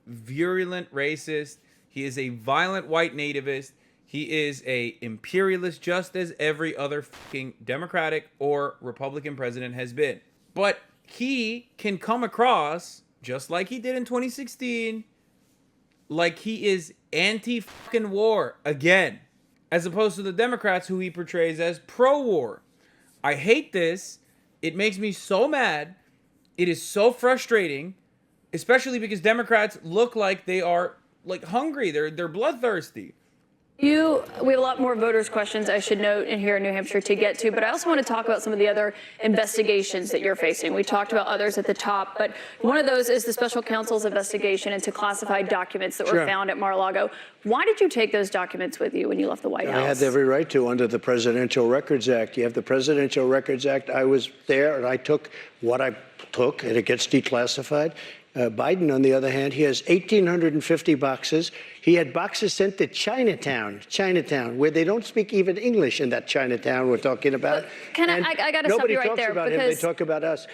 virulent racist. He is a violent white nativist. He is a imperialist, just as every other fucking Democratic or Republican president has been. But he can come across, just like he did in 2016, like he is anti-fucking war again, as opposed to the Democrats who he portrays as pro-war. I hate this. It makes me so mad. It is so frustrating, especially because Democrats look like they are like hungry. They're bloodthirsty. We have a lot more voters' questions, I should note, in here in New Hampshire to get to, but I also want to talk about some of the other investigations that you're facing. We talked about others at the top, but one of those is the special counsel's investigation into classified documents that were found at Mar-a-Lago. Why did you take those documents with you when you left the White House? I had every right to under the Presidential Records Act. You have the Presidential Records Act. I was there, and I took what I took, and it gets declassified. Biden, on the other hand, he has 1,850 boxes. He had boxes sent to Chinatown, where they don't speak even English in that Chinatown we're talking about. I got to stop you right there. Nobody talks about him. They talk about us.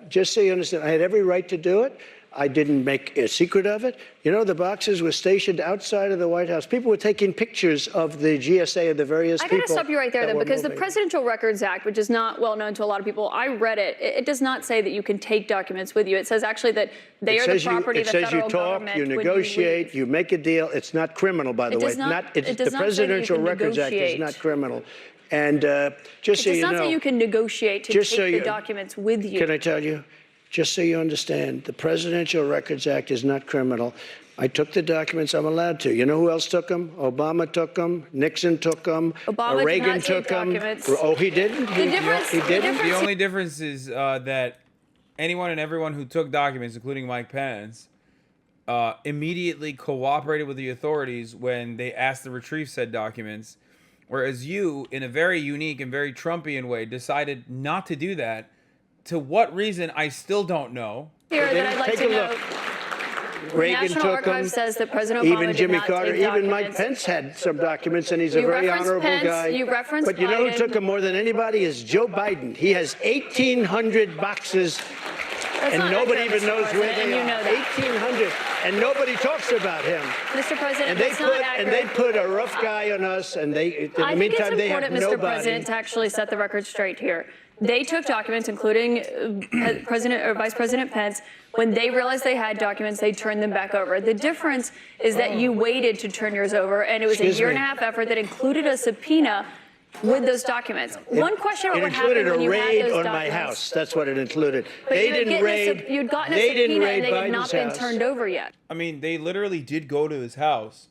Just so you understand, I had every right to do it. I didn't make a secret of it. You know, the boxes were stationed outside of the White House. People were taking pictures of the GSA of the various people. I got to stop you right there, then, because the Presidential Records Act, which is not well known to a lot of people, I read it. It does not say that you can take documents with you. It says actually that they are the property of the federal government. It says you talk, you negotiate, you make a deal. It's not criminal, by the way. The Presidential Records Act is not criminal. And just so you know, it does not say you can negotiate to take the documents with you. Can I tell you? Just so you understand, the Presidential Records Act is not criminal. I took the documents. I'm allowed to. You know who else took them? Obama took them. Nixon took them. Reagan took them. Oh, he didn't? He didn't? The only difference is that anyone and everyone who took documents, including Mike Pence, immediately cooperated with the authorities when they asked to retrieve said documents, whereas you, in a very unique and very Trumpian way, decided not to do that. To what reason, I still don't know. Here that I'd like to know. Reagan National took Archive them. says that President Obama even Jimmy did not Carter, take even documents. Mike Pence had some documents, and he's a very honorable guy. You referenced but you know who took them more than anybody is Joe Biden. He has 1,800 boxes, and nobody even knows where they are. 1,800, and nobody talks about him. Mr. President, and they put a rough guy on us, and in the meantime they have nobody. I think it's important, Mr. President, to actually set the record straight here. They took documents, including Vice President Pence. When they realized they had documents, they turned them back over. The difference is that you waited to turn yours over, and it was a year-and-a-half effort that included a subpoena with those documents. One question about what happened when you had those documents. It included a raid on my house. That's what it included. But you'd gotten a subpoena, and they had not been turned over yet. I mean, they literally did go to his house.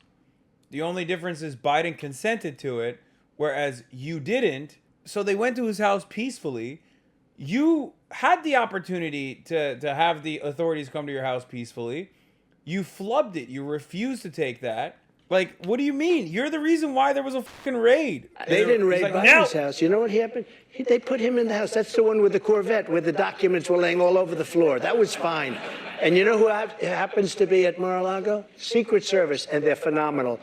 The only difference is Biden consented to it, whereas you didn't. So they went to his house peacefully. You had the opportunity to have the authorities come to your house peacefully. You flubbed it. You refused to take that. Like, what do you mean? You're the reason why there was a fucking raid. They didn't raid Biden's house. You know what happened? They put him in the house. That's the one with the Corvette, where the documents were laying all over the floor. That was fine. And you know who happens to be at Mar-a-Lago? Secret Service, and they're phenomenal.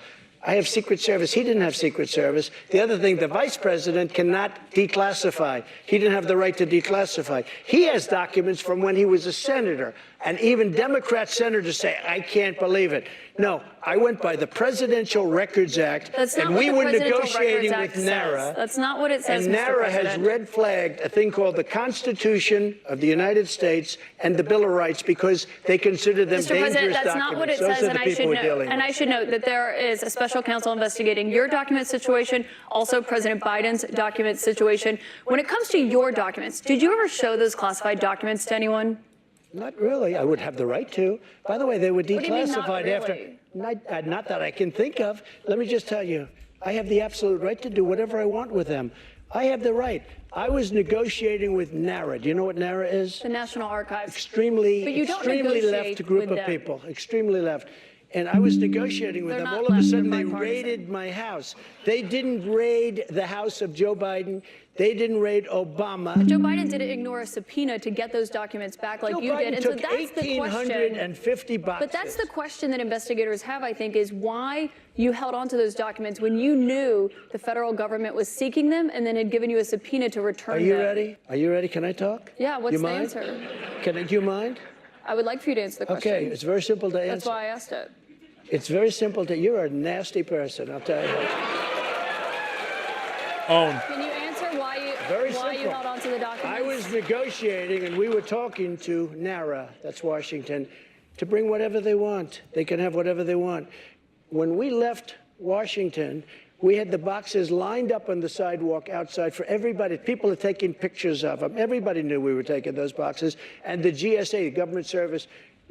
I have Secret Service. He didn't have Secret Service. The other thing, the vice president cannot declassify. He didn't have the right to declassify. He has documents from when he was a senator. And even Democrat senators say, I can't believe it. No, I went by the Presidential Records Act, and we were negotiating with NARA. That's not what it says, and NARA has red flagged a thing called the Constitution of the United States and the Bill of Rights because they consider them dangerous documents. Mr. President, that's not what it says, and I should note that there is a special counsel investigating your document situation, also President Biden's document situation. When it comes to your documents, did you ever show those classified documents to anyone? Not really. I would have the right to. By the way, they were declassified after. Not that I can think of. Let me just tell you, I have the absolute right to do whatever I want with them. I have the right. I was negotiating with NARA. Do you know what NARA is? The National Archives. Extremely negotiate left group with of them. people. Extremely left. And I was negotiating with They're them. not All of a left, sudden, they're they bipartisan. raided my house. They didn't raid the house of Joe Biden. They didn't raid Obama. But Joe Biden didn't ignore a subpoena to get those documents back like Joe you Biden did. And so took that's the question. 1,850 boxes. But that's the question that investigators have, I think, is why you held on to those documents when you knew the federal government was seeking them and then had given you a subpoena to return Are them. you ready? Are you ready? Can I talk? Yeah, what's You the mind? answer? Do you mind? I would like for you to answer the question. Okay, it's very simple to answer. That's why I asked it. It's very simple to. You're a nasty person, I'll tell you. Own. Can you answer why you Very why you simple. held on to the documents? I was negotiating, and we were talking to NARA, that's Washington, to bring whatever they want. They can have whatever they want. When we left Washington, we had the boxes lined up on the sidewalk outside for everybody. People are taking pictures of them. Everybody knew we were taking those boxes. And the GSA, the government service,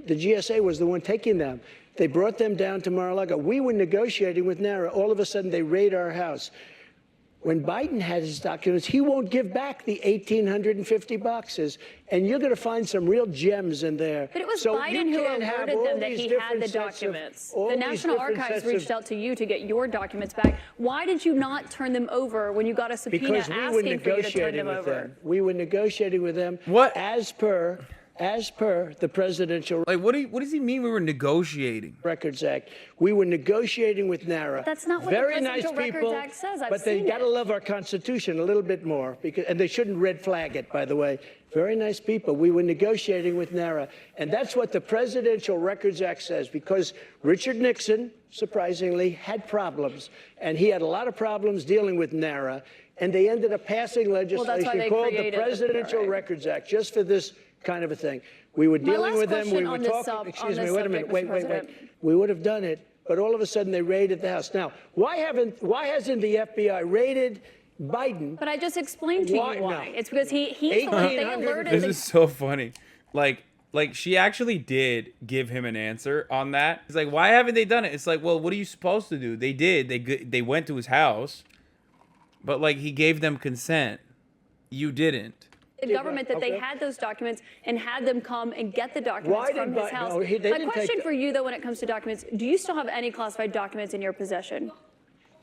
the GSA was the one taking them. They brought them down to Mar-a-Lago. We were negotiating with NARA. All of a sudden, they raid our house. When Biden had his documents, he won't give back the 1,850 boxes. And you're going to find some real gems in there. But it was So Biden you who can't have alerted all them that these he had different the sets of- documents. all The these National different Archives sets of- reached out to you to get your documents back. Why did you not turn them over when you got a subpoena Because we were asking for you to turn negotiating them with over? them. We were negotiating with them. What? As per the presidential Like, what does he mean we were negotiating? Records Act. We were negotiating with NARA. That's not what the Very nice Presidential Records people, Act says. I've but they seen got to it. love our Constitution a little bit more, and they shouldn't red flag it, by the way. Very nice people. We were negotiating with NARA, and that's what the Presidential Records Act says, because Richard Nixon, surprisingly, had problems, and he had a lot of problems dealing with NARA, and they ended up passing that's why legislation they called the created the Presidential PRA. Records Act, just for this kind of a thing. We were dealing last with them. We question were on this talking. on Excuse this me. Wait a minute. subject, Wait. Mr. President. We would have done it, but all of a sudden they raided the house. Now, why hasn't the FBI raided Biden? But I just explained to you Why? why. No. It's because he's the one they 1,800 alerted. This the- is so funny. Like she actually did give him an answer on that. It's like, why haven't they done it? It's like, well, what are you supposed to do? They did. They went to his house, but like he gave them consent. You didn't. The government that they Okay. had those documents and had them come and get the documents Why from did his Biden- house. no, they My didn't take question the- for you, though, when it comes to documents, do you still have any classified documents in your possession?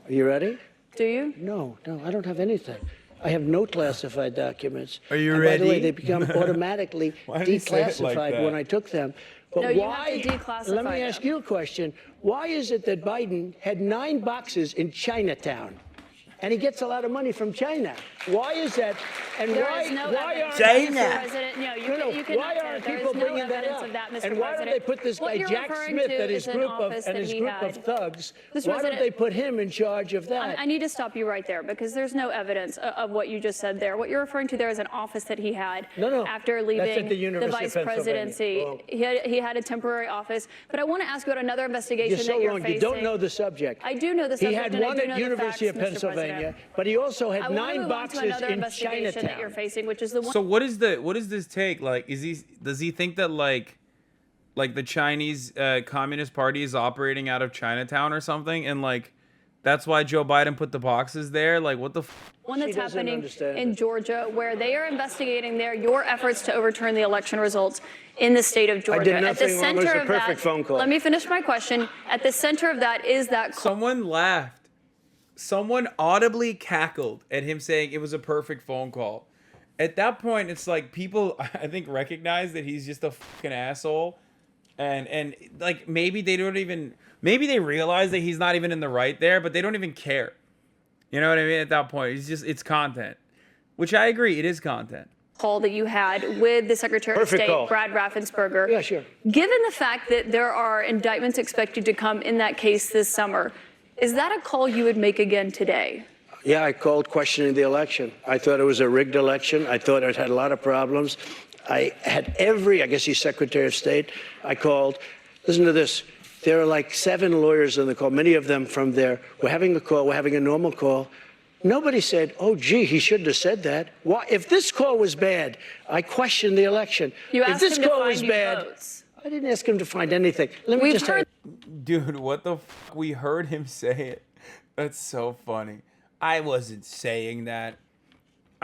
Are you ready? Do you? No, I don't have anything. I have no classified documents. Are you and By the way, ready? they become automatically Why did he say it like declassified that? when I took them. But No, you have why? to declassify Let me them. ask you a question. Why is it that Biden had 9 boxes in Chinatown? And he gets a lot of money from China. Why is that? And There why, is no why evidence, are Mr. China? President. No, you, No, you cannot why say are that. There people is no bringing that evidence up? of that, Mr. And why don't President. they put this What guy you're Jack referring Smith to and his is an group office that he of had. thugs? Mr. Why don't President- they put him in charge of that? I need to stop you right there because there's no evidence of what you just said there. What you're referring to there is an office that he had No. after That's leaving at the University of vice Pennsylvania. presidency. Wrong. He had a temporary office. But I want to ask you about another investigation You're so that you're wrong. facing. You don't know the subject. I do know the He subject. had and I one do at know the University facts, of Mr. Pennsylvania, President. but he also I had want to 9 move on to boxes another in investigation that you're Chinatown. facing, which is the one. So what does this take? Like, does he think that like the Chinese Communist Party is operating out of Chinatown or something, and like that's why Joe Biden put the boxes there? Like, what the? One that's She doesn't happening understand in it. Georgia, where they are investigating your efforts to overturn the election results in the state of Georgia. did At the nothing wrong. It was center a of perfect that, phone call. let me finish my question. At the center of that is that Someone laughed. Someone audibly cackled at him saying it was a perfect phone call. At that point, it's like people, I think, recognize that he's just a fucking asshole. And like, maybe they realize that he's not even in the right there, but they don't even care. You know what I mean? At that point, it's content. Which I agree, it is content. call that you had with the Secretary Perfect of State, call. Brad Raffensperger. Yeah, sure. Given the fact that there are indictments expected to come in that case this summer, is that a call you would make again today? Yeah, I called questioning the election. I thought it was a rigged election. I thought it had a lot of problems. I had I guess he's Secretary of State. I called. Listen to this. There are like 7 lawyers on the call, many of them from there. We're having a call. We're having a normal call. Nobody said, oh, gee, he shouldn't have said that. Why? If this call was bad, I questioned the election. You if asked this him to call find was you bad, votes. I didn't ask him to find anything. Let me We've just tell heard you. Dude, what the fuck? We heard him say it. That's so funny. I wasn't saying that.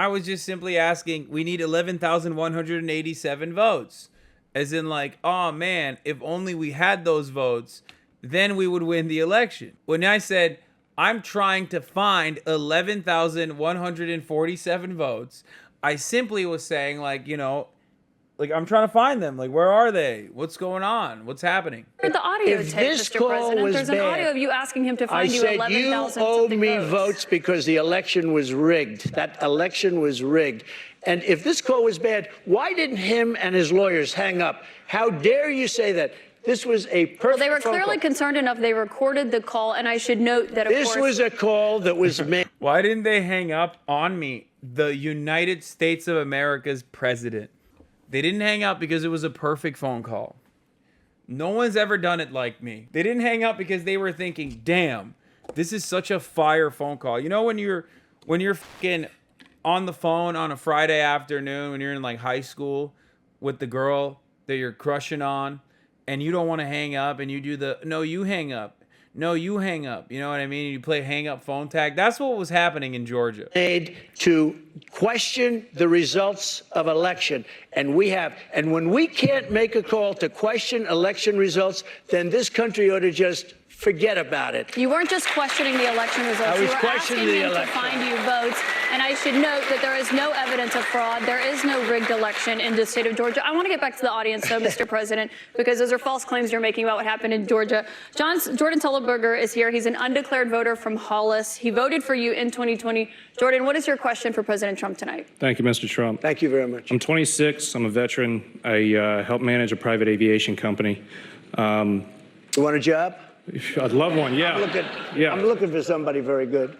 I was just simply asking, we need 11,187 votes. As in like, oh man, if only we had those votes, then we would win the election. When I said, I'm trying to find 11,147 votes, I simply was saying like, you know, like I'm trying to find them. Like, where are they? What's going on? What's happening? The audio tape, Mr. President. There's an audio of you asking him to find you 11,000 I said, you owe me votes because the election was rigged. That election was rigged. And if this call was bad, why didn't him and his lawyers hang up? How dare you say that? This was a perfect Well, they were clearly concerned enough. They recorded the call, and I should note that, of course... This was a call that was made... Why didn't they hang up on me, the United States of America's president? They didn't hang up because it was a perfect phone call. No one's ever done it like me. They didn't hang up because they were thinking, damn, this is such a fire phone call. You know when you're fucking on the phone on a Friday afternoon when you're in like high school with the girl that you're crushing on and you don't want to hang up and you do the, no, you hang up. No, you hang up. You know what I mean? You play hang up phone tag. That's what was happening in Georgia. Made to question the results of election. And we have. And when we can't make a call to question election results, then this country ought to just forget about it. You weren't just questioning the election results. I was you were questioning asking the him election. to find you votes. And I should note that there is no evidence of fraud. There is no rigged election in the state of Georgia. I want to get back to the audience, though, Mr. President, because those are false claims you're making about what happened in Georgia. Jordan Tullenberger is here. He's an undeclared voter from Hollis. He voted for you in 2020. Jordan, what is your question for President Trump tonight? Thank you, Mr. Trump. Thank you very much. I'm 26. I'm a veteran. I help manage a private aviation company. You want a job? I'd love one, yeah. I'm looking for somebody very good.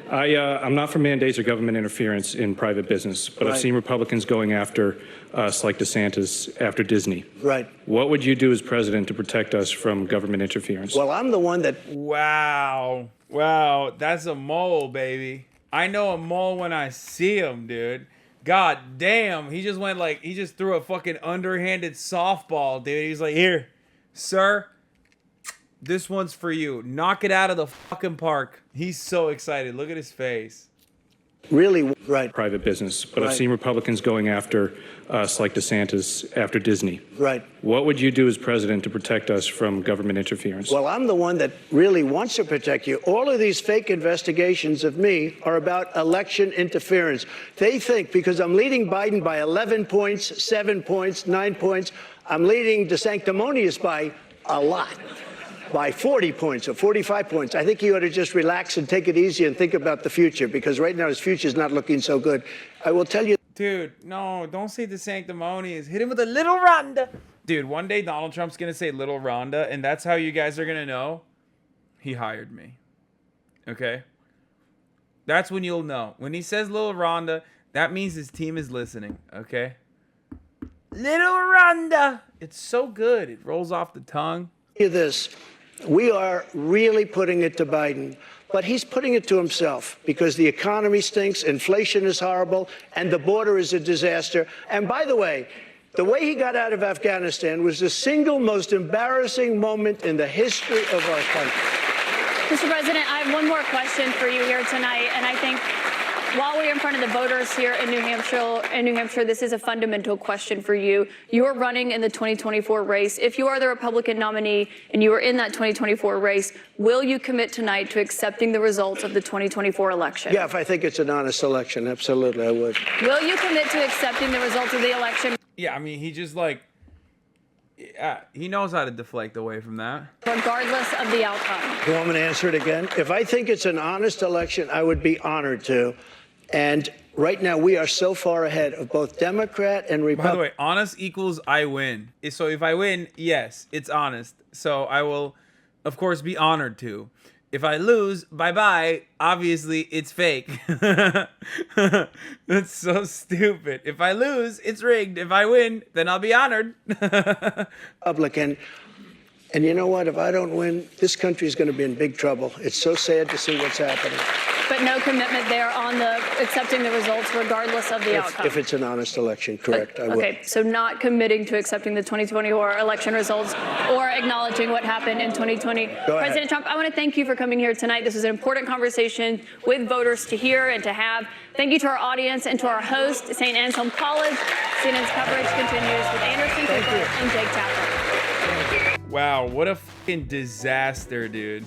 I'm not for mandates or government interference in private business, but I've seen Republicans going after us like DeSantis after Disney. Right. What would you do as president to protect us from government interference? Well, I'm the one that... Wow. Wow. That's a mole, baby. I know a mole when I see him, dude. God damn. He just went like, he just threw a fucking underhanded softball, dude. He's like, here, sir. This one's for you. Knock it out of the fucking park. He's so excited. Look at his face. Really, right. Private business, but I've seen Republicans going after us like DeSantis after Disney. Right. What would you do as president to protect us from government interference? Well, I'm the one that really wants to protect you. All of these fake investigations of me are about election interference. They think because I'm leading Biden by 11 points, 7 points, 9 points, I'm leading DeSanctimonious by a lot. By 40 points or 45 points. I think he ought to just relax and take it easy and think about the future, because right now his future is not looking so good. I will tell you. Dude, no, don't say the sanctimonious. Hit him with a little Rhonda. Dude, one day Donald Trump's going to say little Rhonda, and that's how you guys are going to know he hired me. Okay? That's when you'll know. When he says little Rhonda, that means his team is listening. Okay? Little Rhonda. It's so good. It rolls off the tongue. This. We are really putting it to Biden, but he's putting it to himself because the economy stinks, inflation is horrible, and the border is a disaster. And by the way he got out of Afghanistan was the single most embarrassing moment in the history of our country. Mr. President, I have one more question for you here tonight, and I think while we're in front of the voters here in New Hampshire, this is a fundamental question for you. You are running in the 2024 race. If you are the Republican nominee and you are in that 2024 race, will you commit tonight to accepting the results of the 2024 election? Yeah, if I think it's an honest election, absolutely, I would. Will you commit to accepting the results of the election? Yeah, I mean, he just like, he knows how to deflect away from that. Regardless of the outcome. You want me to answer it again? If I think it's an honest election, I would be honored to. And right now, we are so far ahead of both Democrat and Republican. By the way, honest equals I win. So if I win, yes, it's honest. So I will, of course, be honored to. If I lose, bye-bye. Obviously, it's fake. That's so stupid. If I lose, it's rigged. If I win, then I'll be honored. Republican. And you know what? If I don't win, this country is going to be in big trouble. It's so sad to see what's happening. But no commitment there on the accepting the results regardless of the outcome. If it's an honest election, correct, I will. Okay, so not committing to accepting the 2024 election results or acknowledging what happened in 2020. President Trump, I want to thank you for coming here tonight. This was an important conversation with voters to hear and to have. Thank you to our audience and to our host, St. Anselm College. CNN's coverage continues with Anderson Cooper and Jake Tapper. Wow, what a fucking disaster, dude.